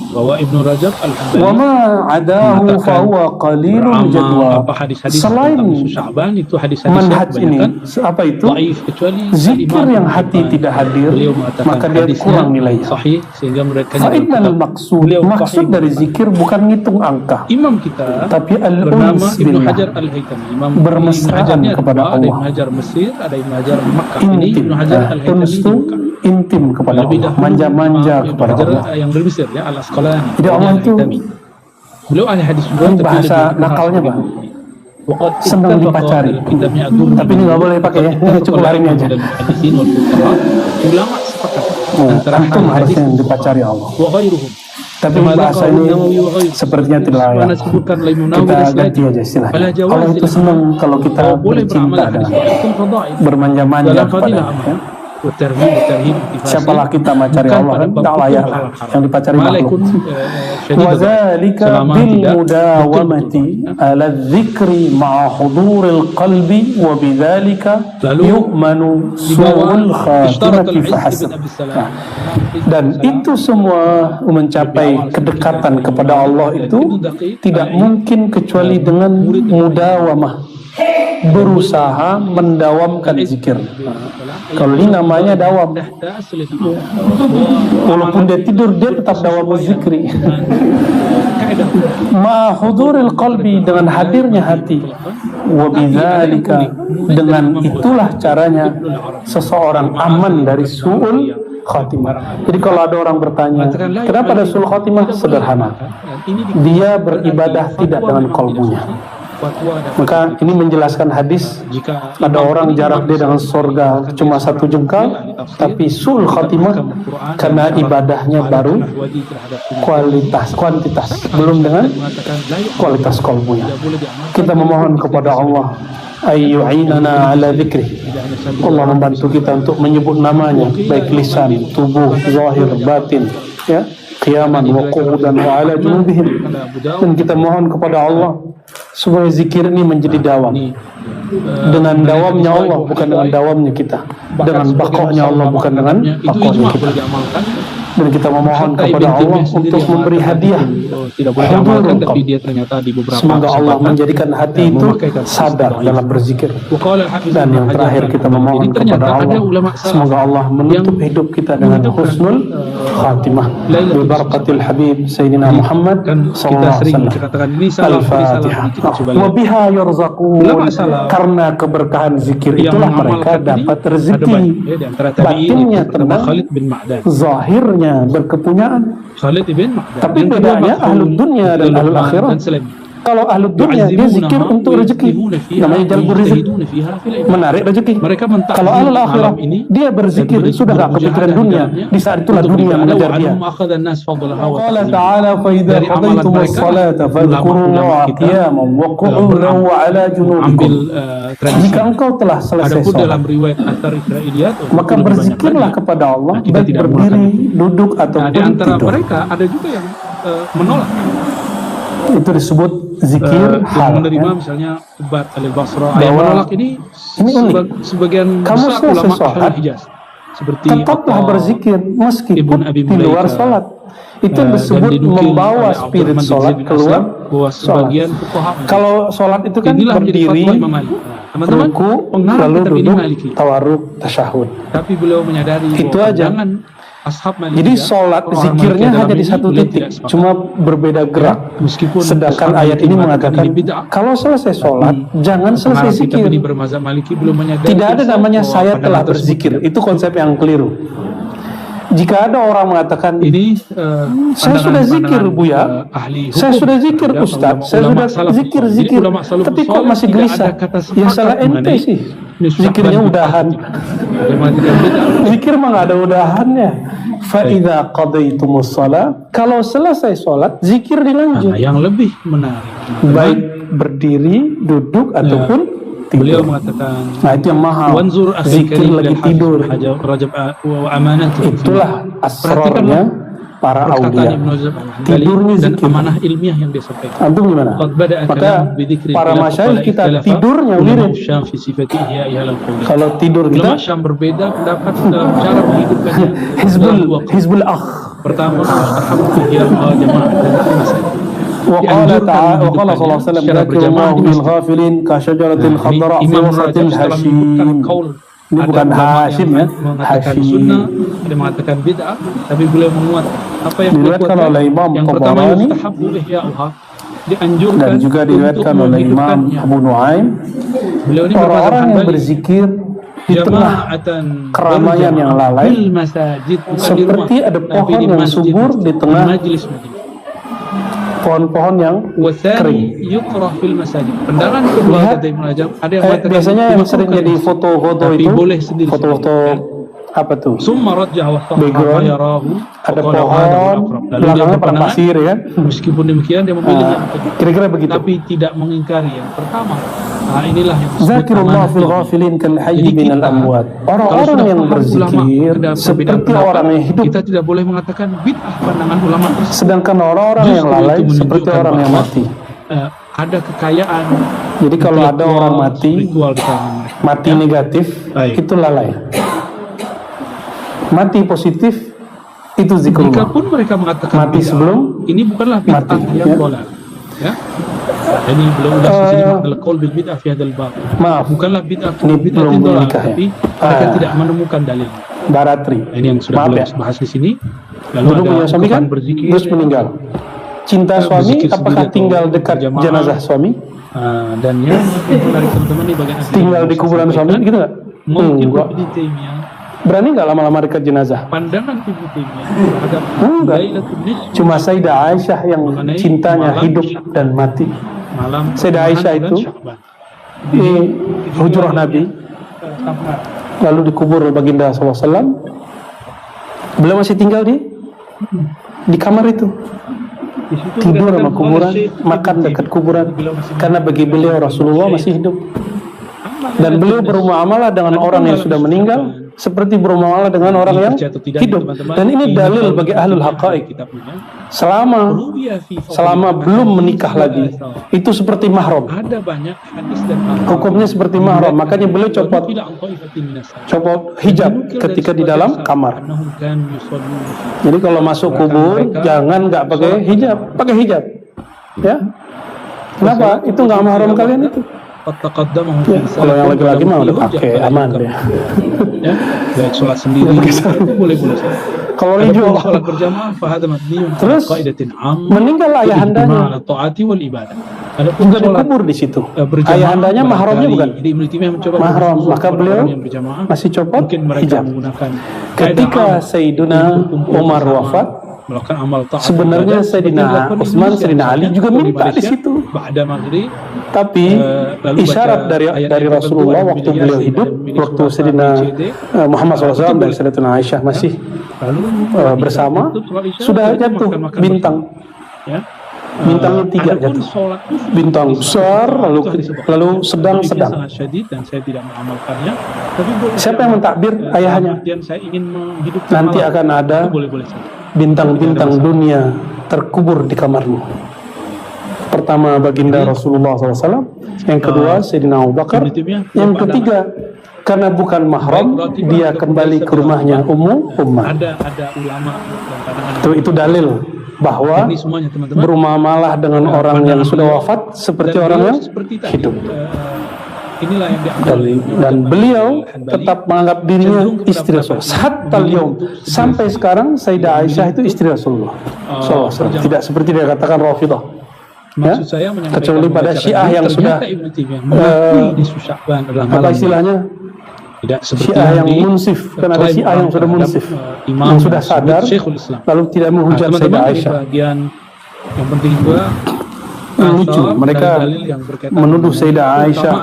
bahwa Ibnu Rajab Al-Hanbali Wa ma adahu mengatakan fahuwa qalilul jadwa. apa hadis-hadis Selain tentang Nisfu Sya'ban itu hadis-hadis manhaj ini, kebanyakan apa itu? dhaif, kecuali Zikir Imam yang Ibnu hati Hibban. tidak hadir, Beliau mengatakan maka dia hadisnya kurang nilainya. sahih sehingga mereka Fa'innal maksud, maksud dari zikir bukan ngitung angka, Imam kita tapi bernama al-uns Ibnu billah, Hajar Al-Haytami. Imam bermesraan Ibnu Hajarnya kepada dua, ada Allah. Ibnu Hajar Mesir, ada Ibnu Hajar Makkah. Ini intim. Ibnu Hajar Nah, Al-Haytami uns di itu Makkah. intim kepada Lebih Allah, dahulu manja-manja Ibnu kepada Hajar Allah. yang dari Mesir ya, Al-Asqalani. Jadi Allah itu Al-Haytami. Beliau ahli hadis juga, Ini tapi bahasa lebih dikenal nakalnya, sebagai Pak. muhadis. Waqad Senang ittafaqa dipacari. dalam kitabnya Ad-Durr Tapi ini nggak boleh pakai ya, cukup hari ini aja. Dan hadisin wal fuqaha. Ulama sepakat antara Antum ahli hadis harusnya yang dipacari Allah. wa ghairuhum. Tapi Kama bahasa dzakara ini Nawawi wa ghairuhu. sepertinya tidak Mana layak. disebutkan oleh Imam Nawawi Kita dan ganti Syafi'i. aja istilahnya. Fala jawaz Allah itu lil- senang kalau kita bahwa boleh beramal bercinta hadis dengan itu fadail. bermanja-manja Dalam kepada fadilah ya. amal. Wa tarhib wa tarhib intifasi. Siapalah kita mencari Bukan Allah, pada bab tidak hukum layak halal haram. yang dipacari Malaikun, makhluk. syadid Wazalika selama bil tidak mudawamati betul-betul. ala dzikri ma'a huduril qalbi wa bidzalika Lalu, yu'manu Di bawah su'ul Ishtarat khatimati al-Izz fahasab. bin Abi Salam. Nah, dan itu semua mencapai kedekatan kepada Allah itu tidak mungkin kecuali dengan mudawamah, berusaha mendawamkan zikir. Kalau ini namanya dawam, walaupun dia tidur dia tetap dawam zikri. Ma huduril qalbi, dengan hadirnya hati. Wa bidzalika, dengan itulah caranya seseorang aman dari su'ul khatimah. Jadi kalau ada orang bertanya, kenapa ada su'ul khatimah? Sederhana, dia beribadah tidak dengan kalbunya. Maka ini menjelaskan hadis, ada orang jarak dia dengan surga cuma 1 jengkal, tapi su'ul khatimah karena ibadahnya baru kuantitas, belum dengan kualitas kalbunya. Kita memohon kepada Allah ayyu'inana ala dzikrih. Allah membantu kita untuk menyebut namanya baik lisan, tubuh, zahir, batin, ya, qiyaman wa qu'udan wa ala junubihim. Dan kita mohon kepada Allah supaya zikir ini menjadi dawam. Dengan dawamnya Allah, bukan dengan dawamnya kita. Dengan bakoknya Allah, bukan dengan bakoknya kita. Dan kita memohon kepada Allah untuk memberi hadiah. Tidak boleh diamalkan, tapi dia ternyata di beberapa semoga Allah menjadikan hati itu sadar dalam berzikir. Dan yang terakhir kita memohon kepada Allah, semoga Allah menutup hidup kita dengan husnul khatimah bibarakatil habib Sayyidina Muhammad sallallahu alaihi wasallam. Al-Fatihah. Wa biha yurzaqun. Karena keberkahan zikir itulah mereka dapat rezeki. Batinnya tenang, zahirnya berkepunyaan. Tapi bedanya ahlul dunia dan ahlul akhirah. Kalau ahlul dunia dia zikir untuk rezeki, namanya jalbur rezeki, menarik rezeki. Kalau ahlul akhirah dia berzikir sudah gak kepikiran dunia, di saat itulah dunia mengejar dia. Qala ta'ala fa idza qadaytumus salata fadhkurullaha qiyaman wa qu'udan wa 'ala junubikum. Jika engkau telah selesai salat, maka berzikirlah kepada Allah baik berdiri, duduk ataupun tidur. Mereka ada juga yang menolak. Itu disebut zikir hal, menerima, ya? Misalnya Ubat al-Basra yang menolak ini sebagian kamu besar ulama sholat, Hijaz seperti tetaplah berzikir meskipun di luar sholat. Itu disebut membawa spirit sholat keluar sholat. Kalau sholat itu kan berdiri, ruku, lalu duduk, tawarruk, tasyahud. Tapi beliau menyadari itu aja. Jadi sholat zikirnya hanya di satu titik, cuma berbeda gerak. Sedangkan ayat ini mengatakan kalau selesai sholat jangan selesai zikir. Tidak ada namanya saya telah berzikir. Itu konsep yang keliru. Jika ada orang mengatakan ini saya sudah zikir Buya, saya sudah zikir Ustaz, saya sudah zikir, tapi kok masih gelisah? Ya salah ente sih. Zikirnya udahan. Zikir mah nggak ada udahannya. Fa idza qadaytumus shalah, kalau selesai sholat zikir dilanjut. Yang lebih menarik, baik berdiri, duduk ataupun tidur. Beliau mengatakan, nah itu yang mahal. Zikir lagi tidur. Itulah asrarnya para aulia. Tidurnya zikir. Dan amanah ilmiah yang dia sampaikan. Antum gimana? Maka para masyayikh kita tidurnya wirid. Kalau tidur kita berbeda pendapat dalam cara menghidupkannya. Hizbul akh. Pertama, jamaah وقال تعالى وقال صلى الله عليه وسلم ذكر الله للغافلين كشجرة خضراء في وسط الحشيم. Ini bukan Hashim ya, Hashim. Ada mengatakan bid'ah, tapi beliau menguat apa yang diriwayatkan oleh Imam Tabarani dan juga diriwayatkan oleh Imam Abu Nuaim. Orang-orang yang berzikir di tengah keramaian yang lalai seperti ada pohon yang subur di tengah pohon-pohon yang kering. Pendaran kedua kata Ibnu Rajab ada yang mengatakan biasanya yang sering jadi foto-foto itu, foto-foto apa tuh? Background ada pohon, belakangnya padang pasir ya. Meskipun demikian dia memilih yang kira-kira begitu. Tapi tidak mengingkari yang pertama. Nah, inilah yang Zakirullah fil ghafilin kal hayy minal amwat. Orang-orang yang berzikir seperti orang yang hidup. Kita tidak boleh mengatakan bid'ah pandangan ulama. Sedangkan orang-orang yang lalai seperti orang yang mati. Ada kekayaan. Jadi kalau ada orang mati negatif itu lalai. Mati positif itu zikrullah. Jika pun mereka mengatakan mati sebelum ini bukanlah bid'ah yang boleh. Ya. Ini belum sudah sini adalah qaul bil bid'ah fi hadzal bab. Maaf, bukanlah bid'ah ini belum menikah ya. Tapi mereka tidak menemukan dalil. Baratri. Ini yang sudah beliau bahas di sini. Lalu dulu punya suami kan terus meninggal. Cinta suami apakah tinggal dekat jenazah suami? Dan yang menarik teman-teman ini bagian tinggal di kuburan suami gitu enggak? Enggak. Berani nggak lama-lama dekat jenazah? Pandangan Ibnu Taimiyah enggak. Cuma Sayyidah Aisyah yang cintanya hidup dan mati. Sayyidah Aisyah itu di hujrah Nabi, lalu dikubur baginda SAW. Beliau masih tinggal di kamar itu, tidur sama kuburan, makan dekat kuburan, karena bagi beliau Rasulullah masih hidup. Dan beliau bermuamalah dengan orang yang sudah meninggal seperti bermuamalah dengan orang yang hidup. Dan ini dalil bagi ahlul haqaiq. Selama belum menikah lagi, itu seperti mahram. Ada banyak hadis dan Hukumnya seperti mahram. Makanya beliau copot hijab ketika di dalam kamar. Jadi kalau masuk kubur jangan nggak pakai hijab, pakai hijab. Ya. Kenapa? Itu nggak mahram kalian itu. Ya, kalau yang laki-laki mah udah pakai aman deh. Ya, baik sholat sendiri itu boleh-boleh saja. Kalau hijau sholat berjamaah fahada mabniun terus qaidatin amma meninggal ayahandanya taati wal ibadah. Juga dikubur di situ. Ayahandanya mahramnya bukan? Jadi Ibnu Taimiyah mencoba mahram, maka beliau masih copot hijab. Ketika Sayyiduna Umar wafat, melakukan amal taat. Sebenarnya Sayyidina Utsman, Sayyidina Ali juga minta di situ. Tapi isyarat dari Rasulullah waktu beliau hidup, waktu Sayyidina Muhammad SAW dan Sayyidatuna Aisyah masih bersama, sudah jatuh bintang. Bintangnya 3 jatuh. Bintang besar, lalu sedang. Siapa yang mentakbir? Ayahnya. Nanti akan ada bintang-bintang dunia terkubur di kamarmu. Pertama baginda Rasulullah SAW, yang kedua Sayyidina Abu Bakar, yang ketiga karena bukan mahram dia kembali ke rumahnya Ummu Ummah. Ada ulama dan itu dalil bahwa bermuamalah dengan orang yang sudah wafat seperti orang yang hidup. Inilah yang dan beliau tetap menganggap dirinya istri Rasulullah. Hatta sampai sekarang Sayyidah Aisyah itu istri Rasulullah. Tidak seperti dia katakan Rafidah. Ya? Kecuali pada Syiah yang sudah apa istilahnya? Syiah yang munsif, kan ada Syiah yang sudah munsif, yang sudah sadar lalu tidak menghujat Sayyidah Aisyah. Yang penting juga lucu, mereka menuduh Sayyidah Aisyah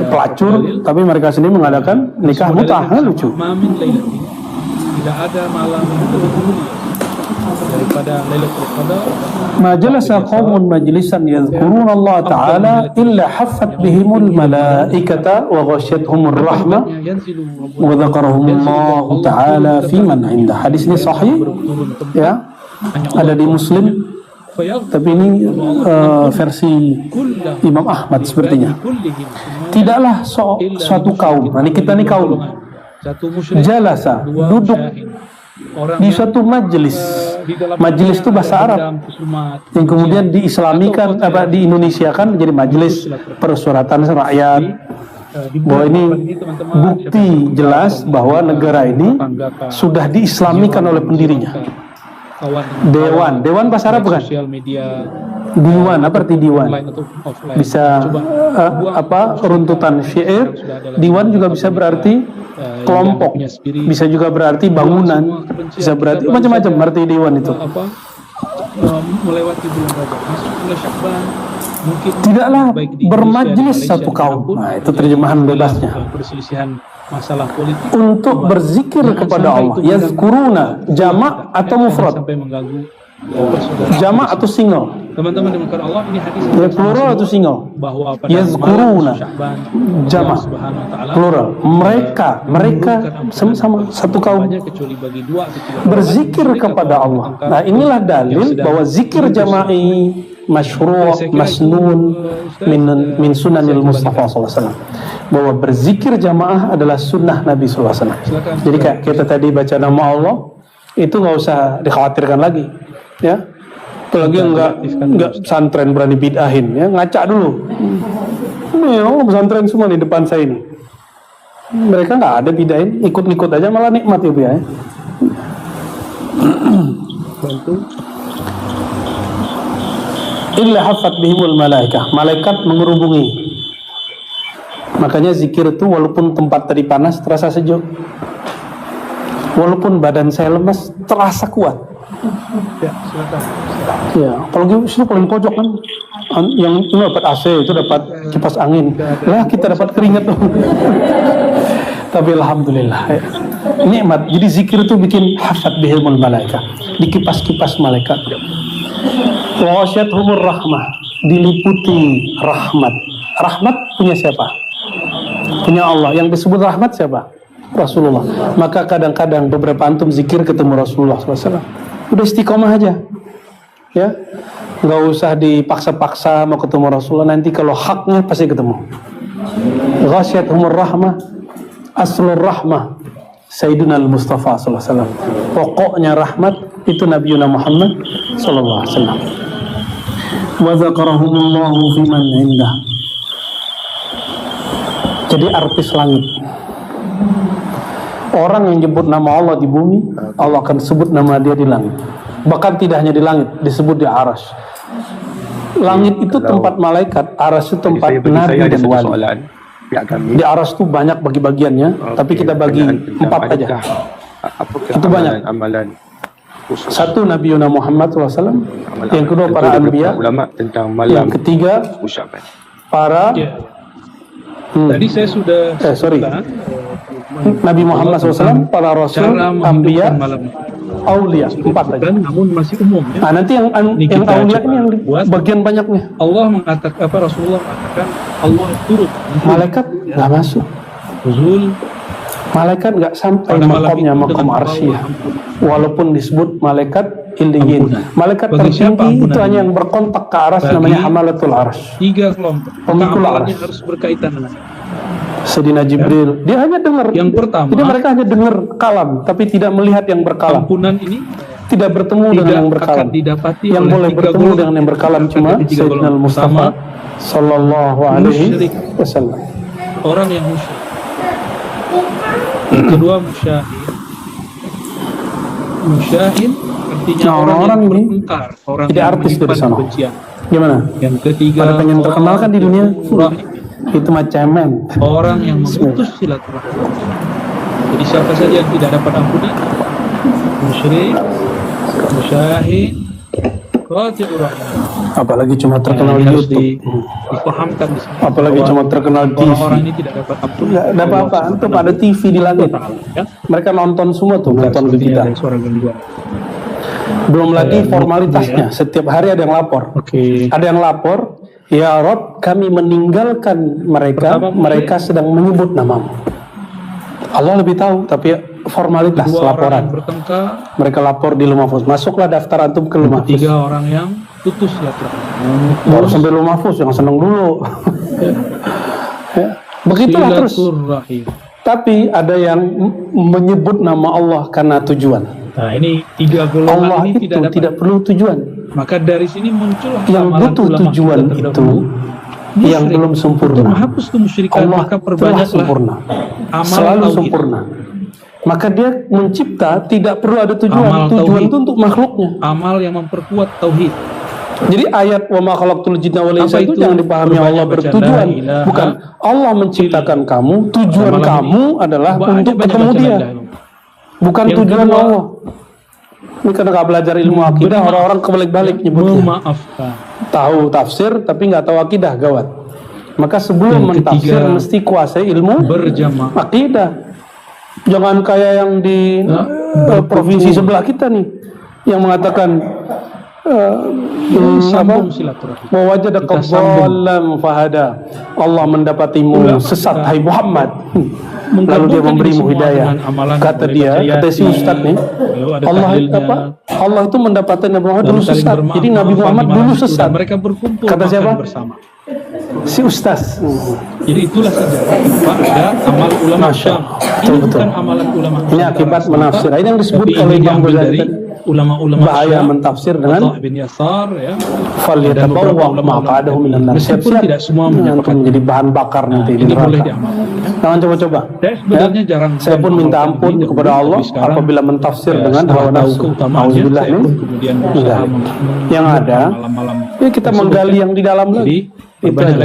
pelacur, tapi mereka sendiri mengadakan nikah mut'ah. Lucu. Tidak ada malam yang lebih mulia daripada Lailatul Qadar. Ma jalasa qaumun majlisan yadhkuruna Allah Ta'ala illa haffat bihimul malaikata wa ghasyiyatuhumur rahmah wa dzakarahumullah Ta'ala fi man 'inda. Hadis ini sahih ya, ada di Muslim. Tapi ini versi Imam Ahmad sepertinya. Tidaklah suatu kaum, ini kita nih kaum, jalasa, duduk di suatu majelis. Majelis itu bahasa Arab yang kemudian diislamikan, di Indonesia kan menjadi majelis persuratan rakyat. Bahwa ini bukti jelas bahwa negara ini sudah diislamikan oleh pendirinya. Dewan bahasa Arab bukan? Diwan, apa arti diwan? Bisa runtutan syair. Diwan juga bisa berarti kelompok, bisa juga berarti bangunan, bisa berarti macam-macam arti diwan itu. Melewati bulan Rajab, masuk bulan Sya'ban, mungkin tidaklah bermajlis satu kaum. Nah, itu terjemahan bebasnya. Perselisihan masalah politik untuk berzikir kepada Allah. Yazkuruna, jamak atau mufrad? Sampai mengganggu jamak atau single? Teman-teman dimakan Allah, ini hadis plural atau single? Bahwa yazkuruna, jamak, plural. Mereka sama-sama satu kaum berzikir kepada Allah. Nah, inilah dalil bahwa zikir jama'i masyru' masnun min sunanil Mustafa SAW. Bahwa berzikir jamaah adalah sunnah Nabi SAW. Jadi kayak kita tadi baca nama Allah, itu nggak usah dikhawatirkan lagi, ya. Apalagi nggak pesantren berani bid'ahin, ya, ngaca dulu. Pesantren semua di depan saya ini. Mereka nggak ada bid'ahin, ikut-ikut aja malah nikmat ya. Illa hafat bihimul malaikah. Malaikat mengerubungi. Makanya zikir itu walaupun tempat tadi panas terasa sejuk. Walaupun badan saya lemas terasa kuat. Ya, silakan. Ya, apalagi itu paling pojok kan. Yang itu dapat AC, itu dapat kipas angin. Lah kita dapat keringat tuh. Tapi alhamdulillah. Ya. Nikmat. Jadi zikir itu bikin hafat bihimul malaikah. Dikipas-kipas malaikat. Wa ghasyiyatuhumur rahmah, diliputi rahmat. Rahmat punya siapa? punya Allah. Yang disebut rahmat siapa? Rasulullah. Maka kadang-kadang beberapa antum zikir ketemu Rasulullah SAW, udah istiqomah aja, ya, nggak usah dipaksa-paksa mau ketemu Rasulullah. Nanti kalau haknya pasti ketemu. Ghasyiyatuhumur rahmah, aslur rahmah, Sayyidina al-Mustafa SAW. Pokoknya rahmat itu Nabi Muhammad SAW. Wa zakarahumullahu fiman indah. Jadi artis langit. Orang yang nyebut nama Allah di bumi, Allah akan sebut nama dia di langit. Bahkan tidak hanya di langit, disebut di arsy. Langit itu tempat malaikat, arsy itu tempat nabi dan wali. Di arsy itu banyak bagi-bagiannya, tapi kita bagi 4 aja. Itu banyak. Satu Nabi Muhammad SAW, yang kedua para anbiya, yang ketiga para tadi saya sudah Nabi Muhammad SAW, para rasul, anbiya, aulia, 4 aja. Namun masih umum ya. Nah, nanti yang aulia ini yang bagian banyaknya. Allah mengatakan apa, Rasulullah mengatakan Allah turut. Malaikat nggak masuk. Nuzul. Malaikat nggak sampai makomnya, makom arsy. Walaupun disebut malaikat illiyin. Malaikat tertinggi itu hanya yang berkontak ke aras, namanya hamalatul arsy. 3 kelompok. Pemikul arsy. Harus berkaitan dengan Sayyidina Jibril, dia hanya dengar. Yang pertama, jadi mereka hanya dengar kalam, tapi tidak melihat yang berkalam. Ampunan ini tidak bertemu dengan yang berkalam. Yang boleh bertemu dengan yang berkalam cuma Sayyidina Mustafa Sallallahu Alaihi Wasallam. Orang yang musyrik. Yang kedua musyahid. Musyahid artinya orang yang bertengkar, orang jadi yang artis dari sana. Gimana? Yang ketiga, pada pengen terkenal kan di dunia. Itu macam orang yang memutus silaturahmi. Jadi siapa saja yang tidak dapat ampunan, musyrik, musyahid, qati'ur rahim. Apalagi cuma terkenal di YouTube. Dipahamkan di sini. Apalagi cuma terkenal di TV. Orang ini tidak dapat ampunan. Enggak ada apa-apa. Antum ada TV di langit. Ya? Mereka nonton semua tuh, nonton ke kita. Belum lagi formalitasnya. Setiap hari ada yang lapor. Ada yang lapor. Ya Rob, kami meninggalkan mereka. Mereka sedang menyebut namamu. Allah lebih tahu, tapi formalitas laporan. Mereka lapor di Lumah Mahfuz. Masuklah daftar antum ke Lumah Mahfuz. 3 orang yang putus silaturahmi. Baru sampai Lumah Mahfuz, yang senang dulu. Ya. Begitulah terus. Tapi ada yang menyebut nama Allah karena tujuan. Nah, ini 3 golongan Allah ini itu tidak perlu tujuan. Maka dari sini muncul yang butuh tujuan itu yang belum sempurna. Allah telah sempurna, selalu sempurna. Maka dia mencipta tidak perlu ada tujuan. Tujuan itu untuk makhluknya. Amal yang memperkuat tauhid. Jadi ayat wa ma khalaqtul jinna wal insa itu jangan dipahami Allah bertujuan. Bukan Allah menciptakan kamu, tujuan kamu adalah untuk ketemu dia. Bukan tujuan Allah. Ini karena nggak belajar ilmu akidah, orang-orang kebalik-balik nyebutnya. Tahu tafsir tapi nggak tahu akidah, gawat. Maka sebelum mentafsir mesti kuasai ilmu akidah. Jangan kayak yang di provinsi sebelah kita nih, yang mengatakan wajadaka dhallan fahada. Allah mendapatimu sesat, hai Muhammad. Lalu dia memberimu hidayah. Kata dia, kata si Ustadz nih, Allah itu mendapatkan Nabi Muhammad dulu sesat. Jadi Nabi Muhammad dulu sesat. Kata siapa? Si Ustadz. Jadi itulah sejarah ada amal ulama Syam. Ini bukan amalan ulama. Ini akibat menafsir. Ini yang disebut oleh Imam Ghazali ulama-ulama bahaya mentafsir dengan bin Yasar ya. Falyatabawa maq'adahu minan nar. Siap-siap tidak semua menjadi bahan bakar nanti di neraka. Jangan coba-coba. Sebenarnya jarang. Saya pun minta ampun kepada Allah apabila mentafsir dengan hawa nafsu. Auzubillah nih. Yang ada, ya kita menggali yang di dalam lagi. Itu aja.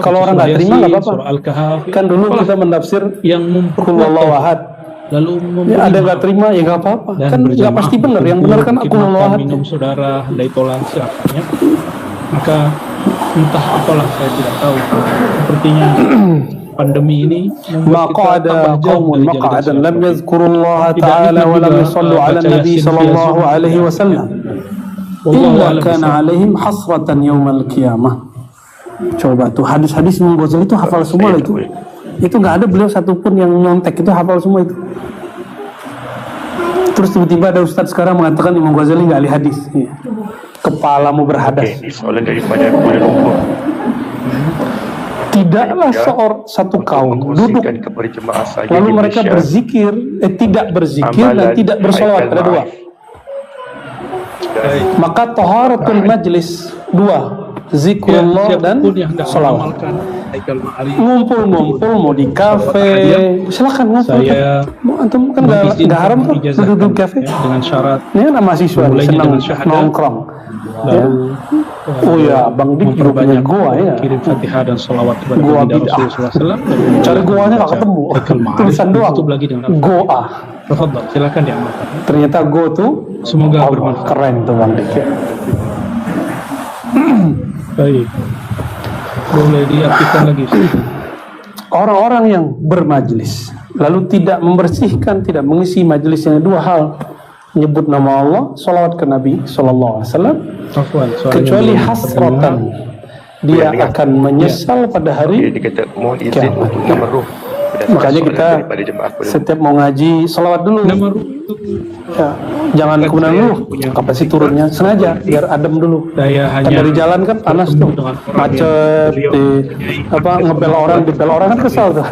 Kalau orang nggak terima nggak apa-apa. Kan dulu kita menafsir yang kulullahu ahad. Lalu ya, ada nggak terima ya nggak apa-apa. Kan nggak pasti benar. Yang benar kan kulullahu ahad. Minum saudara, toleransi akhirnya. Maka entah apalah saya tidak tahu. Sepertinya pandemi ini maq'ada qaumun maq'adan lam yadhkurullaha ta'ala wa lam yusallu 'ala nabi sallallahu alaihi wasallam illa kana 'alaihim hasratan yaumal qiyamah. Coba tuh hadis-hadis Imam Ghazali itu hafal semua itu. itu nggak ada beliau satupun yang nyontek, itu hafal semua itu. Terus tiba-tiba ada ustadz sekarang mengatakan Imam Ghazali nggak ahli hadis. Ya. Kepalamu berhadas. Ini soalan daripada Kuala Lumpur. Tidaklah satu kaum duduk kepada jemaah saja lalu di mereka Malaysia. berzikir, tidak berzikir dan tidak bersolawat, ada dua. Maka taharatul majlis dua, zikrullah dan solawat. Ngumpul-ngumpul mau di kafe, silakan ngumpul. Mau antum kan nggak haram tuh duduk di kafe. Dengan syarat Ini kan mahasiswa senang nongkrong. Ya. Oh ya, Bang Dik juga punya goa ya. kirim Fatihah dan salawat kepada Goa baginda bid'ah. Rasulullah SAW. Cari goanya nggak ketemu, tulisan doang. Tutup lagi dengan Goa. Tafadhal, silakan diamalkan. Ternyata go tuh Semoga Allah, bermanfaat. keren tuh Bang Dik ya. Baik. Boleh diaktifkan lagi. Orang-orang yang bermajlis lalu tidak membersihkan, tidak mengisi majelisnya, dua hal: menyebut nama Allah, salawat ke Nabi Sallallahu Alaihi Wasallam, Afwan, kecuali hasratan dia akan menyesal pada Dia hari dikata mohon izin kiamat. untuk tamarruh. Makanya kita setiap mau ngaji salawat dulu. nama ruh itu Ya, jangan kemudian lu apa sih turunnya sengaja biar adem dulu. saya Kan hanya dari jalan kan panas tuh, macet, di apa ngebel orang kan kesal tuh.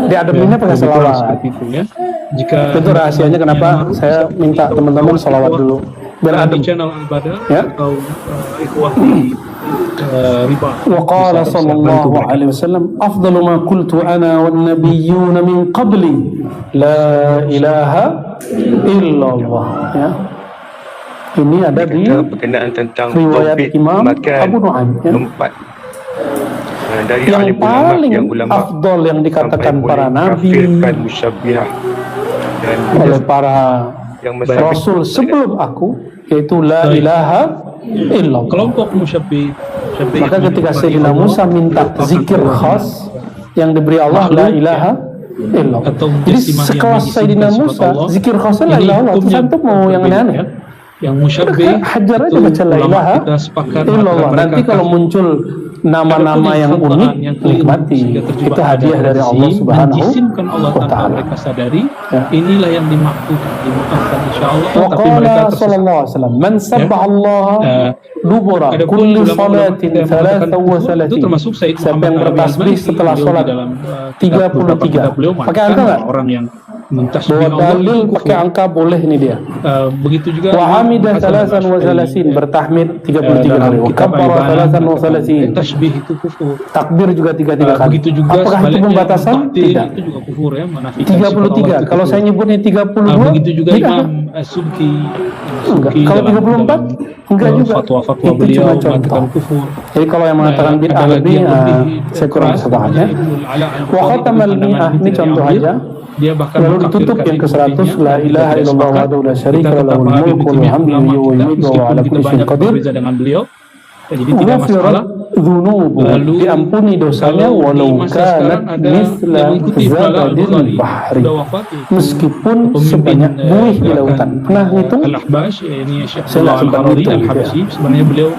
Diademinnya pakai salawat. seperti itu ya. Jika Itu rahasianya kenapa saya minta teman-teman salawat dulu biar di adem. channel Al-Badar Ya. atau ikhwah di riba. وقال صلى الله عليه وسلم أفضل ما قلت أنا والنبيون من قبلي لا إله إلا الله. Ya. Ini ada di berkenaan tentang riwayat tauhid, Imam makan, Abu Nu'aim, ya. tempat. Dari yang alim ulama, paling yang ulama afdol yang dikatakan sampai para boleh nabi kafirkan musyabbihah dan oleh para yang masalah rasul sebelum aku, yaitu la ilaha illallah. Kelompok musyabbih. Maka ketika Sayyidina Musa minta zikir khas yang diberi Allah, la ilaha illallah. Jadi sekelas Sayyidina Musa, zikir khasnya la ilaha illallah. Terus antum mau yang aneh-aneh? Yang musyabbih Hajar aja baca la ilaha illallah. Nanti kalau muncul nama-nama yang unik, nikmati. Itu hadiah dari Allah Subhanahu menjisimkan Allah wa tanpa ta'ala. mereka sadari. Ya. Inilah yang dimaksudkan, dimaafkan insyaallah. Wa Tapi mereka qala tersesat. sallallahu alaihi wasallam man sabbaha Allah dubura Ada pun kulli ulama-ulama salatin yang mengatakan thalatha wa kufur, itu salatin. termasuk Said Siapa Muhammad yang Arabi bertasbih Al-Maliki, setelah beliau sholat di dalam, 33. beliau Pakai mengatakan angka nggak? orang yang mentasbih Bawa Allah dalil itu pakai kufur. angka boleh ini dia. Begitu juga Wa hamidah Hasan salasan wa Al-Asy'ari, salasin, bertahmid 33 dalam kali. Wa kitab kabbara Al-Ibadah salasan wa mengatakan, salasin. tasbih itu kufur. Takbir juga 33 kali. Begitu juga Apakah itu sebaliknya, pembatasan? takdir Tidak. itu juga kufur ya, menafikan sifat Allah 33. itu Kalau kufur. saya nyebutnya 32, Begitu juga tidak. Imam Subki Enggak. Kalau 34, enggak juga. fatwa-fatwa Itu beliau cuma mengatakan contoh. kufur. Jadi kalau yang mengatakan Ada bid'ah lagi lebih, yang lebih saya kurang keras, sepakat ya. Ibnul Ala Al-Qadhi, Wa khatamal pandangan mi'ah, itu ini dari contoh Amir. aja. Dia bahkan Lalu ditutup mengkafirkan yang ke-100, ibunya. la ilaha Kita illallah sepakat. wahdahu la syarika Kita lahu tetap lahul pahami mulku wa bitimah hamduhu ulama wa kita, yumiitu wa meskipun ala kita kulli syai'in banyak qadir. berbeza dengan beliau. Ya, jadi tidak Ghufirat masalah. dzunubuhu, Lalu, diampuni dosanya Kalau di walau masa sekarang kanat ada misla yang mengikuti Ibnul zabadil Al-Bukhari, bahri, sudah wafat, yaitu meskipun pemimpin, sebanyak buih di gerakan, lautan. Pernah ngitung? Al-Ahbas, ini Syekh Saya nggak sempat Al-Harari ngitung, Al-Habsyi, sebenarnya beliau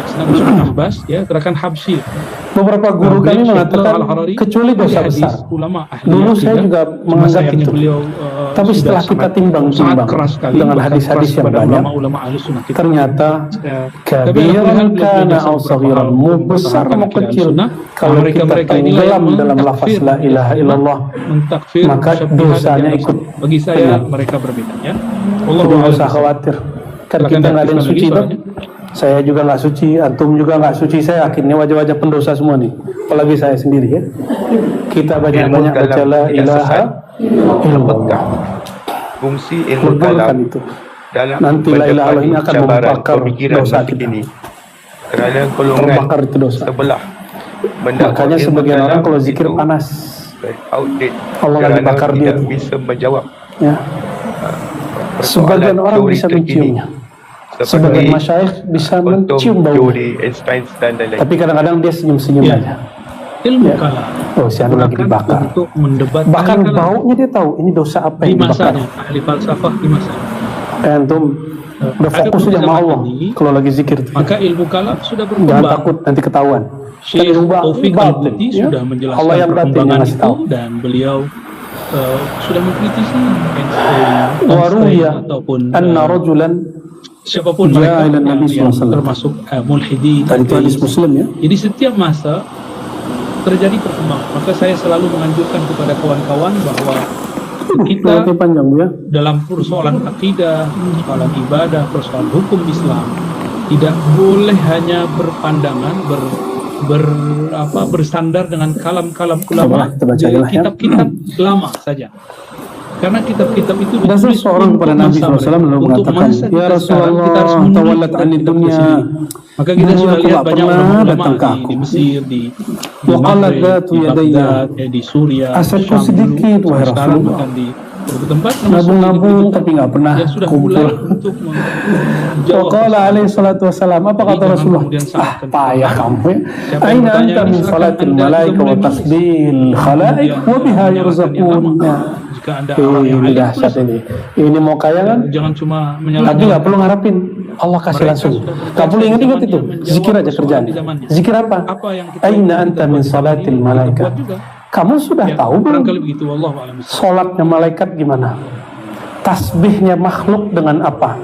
senang disebut Ahbas, ya, gerakan Habsyi. Beberapa guru Beliau, kami Syekh mengatakan Al-Harari, kecuali dosa ahli besar. hadis, ulama, ahli Dulu akidah. saya juga Cuma menganggap sayangnya itu. beliau, Tapi sudah setelah kita sangat timbang-timbang keras sekali, dengan bahkan hadis-hadis keras yang kepada banyak, ulama-ulama ahli sunnah kita. ternyata Tapi kabiran beliau kana punya au beberapa saghiran, hal mau untuk besar mempertahankan mau akidah kecil, sunnah. kalau kita Mereka-mereka inilah yang tenggelam dalam lafaz mentakfir, la ilaha illallah, mentakfir maka musyabbihat dosanya dan ikut. bagi saya Benar. mereka berbeda ya. Jadi nggak usah khawatir, kan Silakan kita nggak ada yang diaktifkan suci lagi tuh. suaranya. Saya juga nggak suci, antum juga nggak suci. Saya yakin ini wajah-wajah pendosa semua nih, apalagi saya sendiri ya. Kita banyak-banyak baca la ilaha illallah, fungsi ilmu leburkan kalam itu. dalam Nanti la ilaha illallah ini akan cabaran membakar pemikiran dosa masa kita. kini kerana golongan Terbakar itu dosa. sebelah Makanya ilmu sebagian kalam orang kalau zikir itu panas, outdate Allah lagi kerana bakar dia tidak tuh. bisa menjawab ya. Sebagian persoalan orang teori bisa terkini menciumnya, seperti sebagian masyayikh bisa mencium baunya, teori Einstein dan lain-lain. tapi kadang-kadang dia senyum-senyum Ya. aja. Ilmu Ya. kalam Oh, si anu lagi gunakan dibakar. untuk mendebat Bahkan ahli kalam baunya dia tahu ini dosa apa di yang dibakar. masanya, ahli falsafah di masanya. Antum Udah ada fokus aja sama perkembangan Allah ini, kalau lagi zikir tuh. maka ilmu kalam sudah Jangan berkembang. takut nanti ketahuan. Syekh Kan Taufik batin, Al-Buti ya. sudah menjelaskan Allah yang batin yang perkembangan ngasih itu, tahu. dan beliau sudah mengkritisi Waruya ataupun anna rajulan siapapun Jaa mereka ila Nabi yang SAW. termasuk mulhidin. tadi itu hadis Muslim ya. Jadi setiap masa terjadi perkembangan. Maka saya selalu menganjurkan kepada kawan-kawan bahwa kita Berarti panjang Bu ya. dalam persoalan akidah, persoalan ibadah, persoalan hukum Islam tidak boleh hanya berpandangan bersandar dengan kalam-kalam ulama Kita baca dari aja lah ya. kitab-kitab lama saja. Karena kitab-kitab itu Ada ditulis seorang untuk kepada Nabi masa SAW lalu mereka. Untuk mengatakan, masa Ya kita sekarang, kita harus Rasulullah, menulis tawalat ani kitab-kitab dunya. sendiri. Maka kita Dunia sudah aku lihat tak banyak pernah ulama datang ke di aku. Mesir, di Waqalat Maghrib, dhatu di yadayya. Baghdad, di Suriah, Asetku Syam sedikit, dulu. wahai Sekarang Rasulullah. bahkan di beberapa tempat Nabung-nabung tapi nggak pernah yang sudah kumpul. mulai untuk menjawab. Waqala alaihi salatu wassalam, apa kata Jangan Rasulullah? kemudian salahkan Payah kamu ya. Siapa yang Aina bertanya anta ini, min silakan salatil Anda malaika juga wa mulai tasbil khalaik Kemudian wa biha menjalankan yang yurzaqun. lama. Ya. Jika Anda orang yang Ini alim, dahsyat ini. Ini mau kaya kan? jangan cuma Tapi menyalahkan. nggak perlu ngarapin Allah kasih Mereka langsung. sudah Nggak perlu ingat-ingat itu. menjawab Zikir aja persoalan kerjaan. di zamannya. Zikir apa? Apa yang kita Aina anta kita min buat di salatil sini, kita malaika. buat juga. Kamu sudah Ya, tahu belum? barangkali begitu, wallahu a'lam. Sholatnya malaikat gimana? Tasbihnya makhluk dengan apa?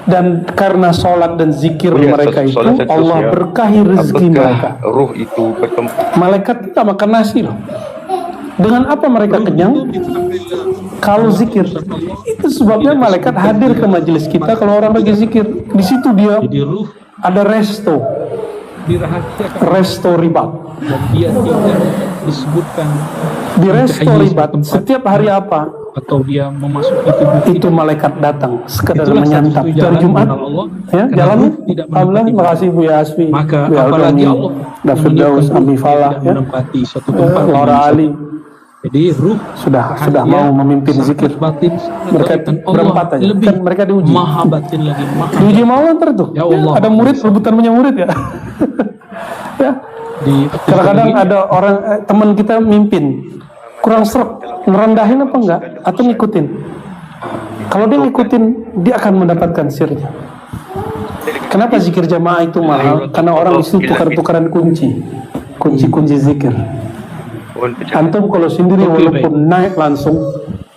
Dan karena sholat dan zikir Ya, mereka itu solat seterusnya. Allah berkahi rezeki mereka. Apakah ruh itu berkembang? Malaikat tidak makan nasi loh. Dengan apa mereka kenyang? Kalau zikir. Itu sebabnya malaikat hadir ke majelis kita kalau orang lagi zikir. Di situ dia Jadi ruh ada resto dirahasiakan ribat. dan dia tidak disebutkan Di resto ribat setiap hari apa? atau dia memasuki tubuh Itu malaikat datang sekedar Itulah menyantap. satu-satunya Itu hari jalan Jumat. mengenal Allah. Ya, Karena jalan. ruh tidak Alhamdulillah, menempati terima kasih Bu Yasfi. maka Bu apalagi Aldomi, Allah David Daus, menunjukkan Abi ruh Falah, tidak ya. menempati suatu tempat di Laura dunia. Ali Jadi ruh sudah dia mau memimpin sangat zikir. batin, Mereka dan Allah berempat aja. lebih Kan mereka diuji. maha batin lagi, maha Diuji mau ntar tuh. Ya Allah. Ada murid rebutan punya murid ya. Ya. di Kadang-kadang ada orang teman kita mimpin kurang serap, ngerendahin apa enggak atau ngikutin. Kalau dia ngikutin, dia akan mendapatkan sirnya. Kenapa zikir jamaah itu mahal? Karena orang di situ tukar-tukaran kunci zikir. Antum kalau sendiri walaupun naik langsung,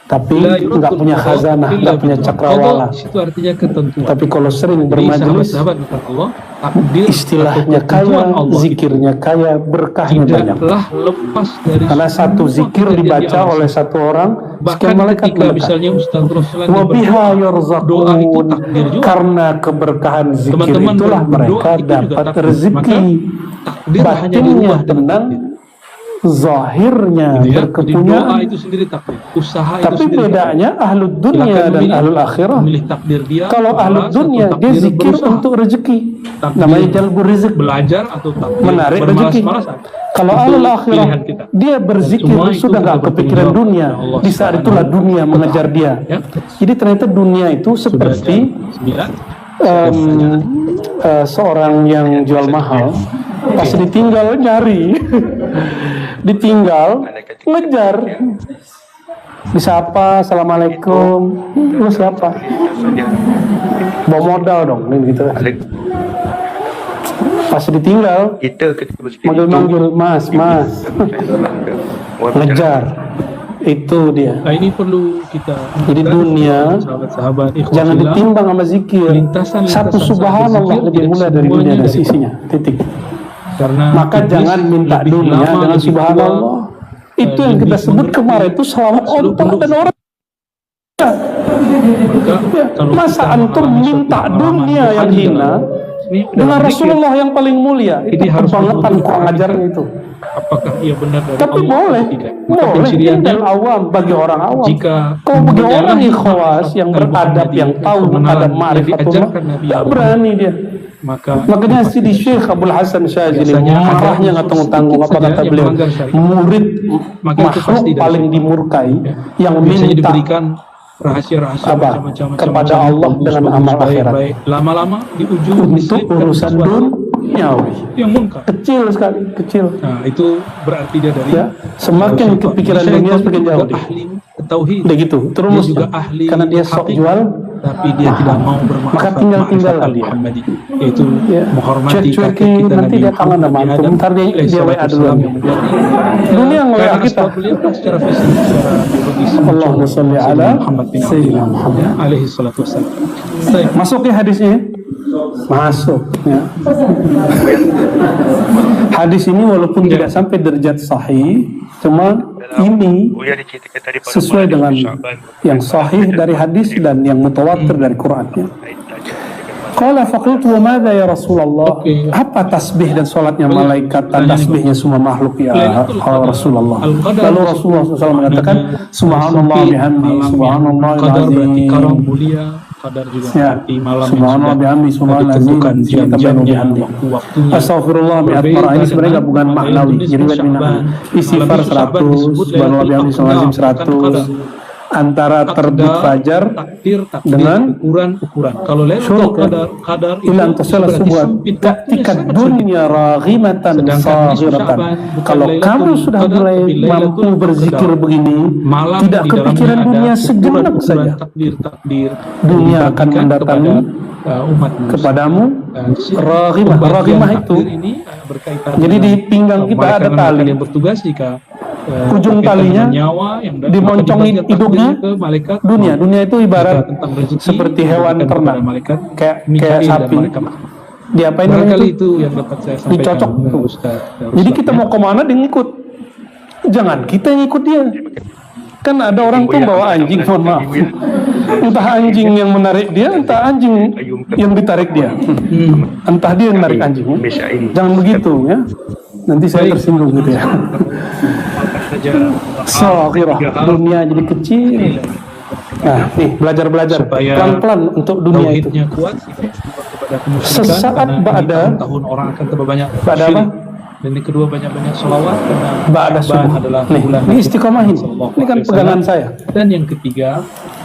tapi nggak punya khazanah, nggak punya cakrawala. Itu artinya ketentuan. Tapi kalau sering Jadi bermajelis, sahabat-sahabat kata Allah, takdir istilahnya atau kaya, ketentuan Allah zikirnya kaya, berkahnya banyak. tidaklah lepas dari Karena satu semua zikir kejadian di dibaca alam oleh semesta. satu orang, Bahkan sekian malaikat ketika mendekat. misalnya Ustaz Rasulullah Wa biha doa itu yurzaqun. takdir juga. Karena keberkahan zikir Teman-teman itulah berdoa mereka itu juga dapat takdir. rezeki. Maka takdir hanya Batinnya dirubah dengan tenang, takdir. zahirnya Gitu ya. Jadi doa berkepunyaan. itu sendiri takdir, usaha itu Tapi sendiri bedanya ahlud takdir. dunia Silakan dan memilih. ahlul akhirah. Memilih takdir dia. Kalau ahlud ikhlas dunia atau dia takdir zikir berusaha. untuk rezeki, Takdir namanya jalbur rezeki, belajar atau takdir menarik rezeki. bermalas-malasan. Kalau Itu ahlul akhirah pilihan kita. dia berzikir Semua itu sudah nggak kita kepikiran bertanggung jawab dunia. kepada Allah Di saat Subhanahu itulah dunia wa mengejar dia. Ya. Jadi ternyata dunia itu Sudah seperti jam 9. seorang yang jual mahal, pas ditinggal nyari, ditinggal ngejar, disapa assalamualaikum, lu siapa? Bawa modal dong, gitu. Pas ditinggal, Kita ketika berzikir manggil-manggil mas, ngejar, itu dia. Nah ini perlu kita Jadi dunia sahabat-sahabat jangan ditimbang sama zikir. Lintasan-lintasan Satu subhanallah zikir lebih tidak mulia dari semuanya dunia dan dari sisinya. Titik. karena Maka iblis jangan minta lebih dunia lama, dengan lebih subhanallah. tua, Itu yang kita lebih sebut mengerti, kemarin itu selama selalu otak penuh. dan orang. Maka kalau Masa kita antum mengalami minta suatu dunia pengalaman yang rohani hina dalam- ini dengan dalam zikir, Rasulullah yang paling mulia? Ini Itu harus kebangetan betul-betul kurang ajarnya itu. apakah ia benar dari Tapi Allah boleh, atau tidak. Maka boleh. penciriannya Dan awam bagi orang awam. jika Kalau bagi orang menyalahi ikhwas yang beradab, yang tahu ada ma'rifatullah, tidak berani dia. maka Makanya si di Syekh Abdul Hasan Syazili Biasanya marahnya ada nggak tanggung-tanggung apa sedikit kata saja yang beliau, melanggar syariat. murid Maka itu pasti makhluk dari paling syaitan. dimurkai yang biasanya minta diberikan rahasia-rahasia Apa? macam-macam Kepada Allah dengan amal akhirat. baik. Lama-lama di ujung untuk diselipkan urusan sesuatu duniawi yang munkar. kecil sekali, kecil Nah itu berarti dia dari ya. Semakin kepikiran dunia semakin jauh dia. ahli tauhid. Udah gitu, terus Dia juga ahli karena dia sok hakikat. jual tapi dia tidak mau bermakrifat maka tinggal dia. Muhammadi, yaitu Ya. menghormati kakek Cuek-cuekin, kita nanti Nabi dia kangen sama Muhammad antum. Ntar dia alaihi WA salatu duluan. wassalam yang menjadi Dunia yang WA karena kita. sebab beliau kan secara fisik, secara biologis Allahumma sholli ala Muhammad bin Sayyidina Abdullah, Muhammad. ya, alaihi salatu wassalam. Baik. Masuk ya hadisnya? Masuk ya. Hadis ini walaupun tidak sampai derajat sahih, cuma ini Oh ya, diceritakan tadi pada sesuai bulan dengan Sya'ban. yang sahih dari hadis dan yang mutawatir dari Quran. Qala faqultu wa madza ya Rasulullah? Oke. Apa tasbih dan salatnya malaikat dan tasbihnya semua makhluk ya Rasulullah? Lalu Rasulullah SAW mengatakan subhanallah bihamdi subhanallahil Qadar berarti karam azim. mulia, qadar juga Ya, berarti malam subhanallah bihamdi subhanallahil azim. ditentukan jam-jamnya, waktu-waktunya. Astagfirullah mi'at marah, ini sebenarnya gabungan maknawi. Jadi istighfar 100, subhanallah bihamdi subhanallahil azim 100. Antara terbit fajar takdir dengan ukuran. Kalau syuruk, ya. kadar itu ilan tasala berarti sebuah sempit, ketika waktunya sangat dunia raghimatan Sedangkan saghiratan. Sya'ban, Kalau bukan kamu Lailatul sudah Qadar, mulai tapi Lailatul mampu berzikir Qadar. begini, malam tidak di dalamnya kepikiran ada dunia sejenak ukuran-ukuran saja, takdir dunia yang akan diberikan mendatangi kepada, umat manusia. kepadamu Dan raghimah. pembagian Raghimah takdir itu ini berkaitan jadi di dengan pinggang kita mereka ada memang tali. yang bertugas jika Ujung berkaitan talinya dengan nyawa yang dimoncongin dibagikan takdir hidungnya ke malaikat dunia. Dunia itu ibarat jika tentang rezeki seperti hewan diberikan ternak, kepada malaikat kayak Mikail dan sapi. malaikat. Diapain namanya Barangkali itu? itu yang dapat saya sampaikan Dicocok. dengan Ustaz. Jadi kita mau kemana dia ngikut. Jangan kita yang ngikut dia. Kan ada orang tuh bawa anjing, mohon maaf. Entah anjing yang menarik dia, entah anjing yang ditarik dia. Entah dia yang menarik anjing. Ya. Jangan begitu ya. Nanti saya tersinggung gitu ya. Saghirah, dunia jadi kecil. Nah, nih belajar-belajar Supaya pelan-pelan untuk dunia itu. tauhidnya kuat kepada kemusyrikan, Sesaat karena ini ba'da. tahun orang akan tambah banyak Ba'da apa? syirik. Dan yang kedua banyak-banyak sholawat karena Ba'da Sya'ban subuh. adalah Nih, bulan ini Nabi istiqomahin. Sallallahu Ini kan Alaihi Wasallam. pegangan saya. Dan yang ketiga,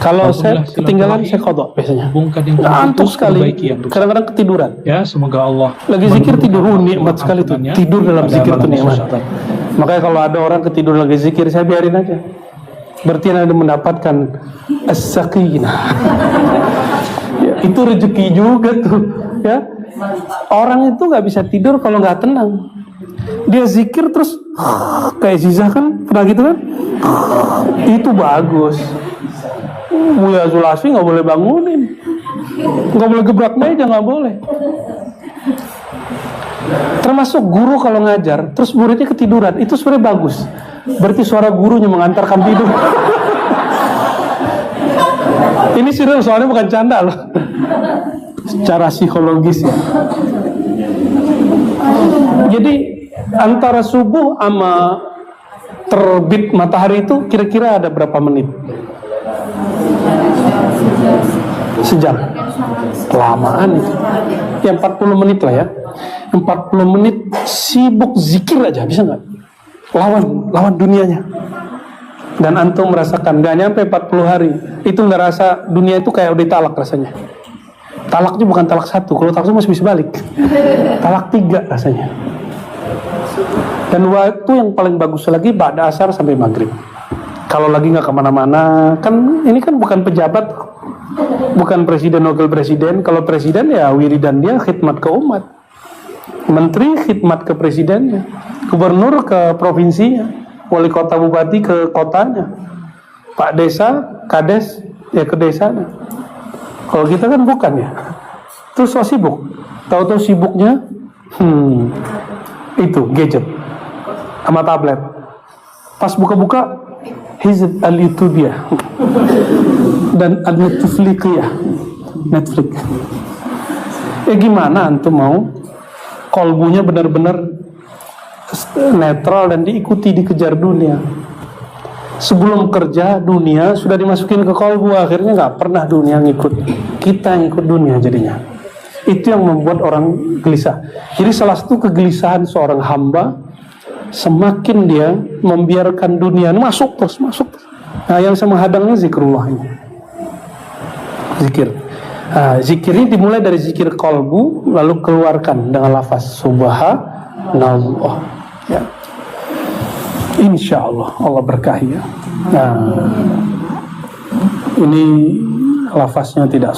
Kalau saya Alhamdulillah, ketinggalan silaturahim. saya kodok biasanya. hubungkan yang Ngantuk terputus, sekali. perbaiki yang rusak. Kadang-kadang ketiduran. Ya, semoga Allah Lagi zikir tidur, menurunkan nikmat sekali tuh. ampunannya Tidur dalam pada zikir tuh malam nikmat. Sya'ban. Makanya kalau ada orang ketidur lagi zikir, saya biarin aja. Berarti Anda mendapatkan as-sakinah. Ya, itu rezeki juga tuh, ya. Orang itu nggak bisa tidur kalau nggak tenang. Dia zikir terus kayak Zizah kan pernah gitu kan? Itu bagus. Mulia Zulasi nggak boleh bangunin, nggak boleh gebrak meja, nggak boleh. Termasuk guru kalau ngajar, terus muridnya ketiduran, itu sebenarnya bagus. Berarti suara gurunya mengantarkan tidur. Ini serius, soalnya bukan canda loh. Secara psikologis ya. Jadi antara subuh sama terbit matahari itu kira-kira ada berapa menit? Sejam. Kelamaan itu. Ya 40 menit lah ya. 40 menit sibuk zikir aja, bisa nggak? Lawan dunianya. Dan antum merasakan nggak nyampe 40 hari itu nggak rasa dunia itu kayak udah talak rasanya. Talaknya bukan talak 1, kalau talak 1 masih bisa balik. Talak 3 rasanya. Dan waktu yang paling bagus lagi ba'da asar sampai maghrib. Kalau lagi nggak kemana-mana, kan ini kan bukan pejabat, bukan presiden wakil presiden. Kalau presiden ya wiridan dia khidmat ke umat, menteri khidmat ke presidennya, gubernur ke provinsinya, wali kota bupati ke kotanya, pak desa kades ya ke desanya. Kalau kita kan bukan ya, terus so sibuk, tahu-tahu sibuknya itu gadget sama tablet. Pas buka-buka hizb al-youtubiyah dan al-netflixiyah, Netflix. Gimana antum mau kolbunya benar-benar netral dan diikuti dikejar dunia? Sebelum kerja dunia sudah dimasukin ke kolbu, akhirnya nggak pernah dunia ngikut, kita yang ikut dunia jadinya. Itu yang membuat orang gelisah. Jadi salah satu kegelisahan seorang hamba, semakin dia membiarkan dunia masuk terus. Nah, yang sama hadangnya zikrullah ini. Zikir. Nah, zikir ini dimulai dari zikir kolbu, lalu keluarkan dengan lafaz subhanallah. Ya. Insya Allah, Allah berkahi ya. Nah, ini lafaznya tidak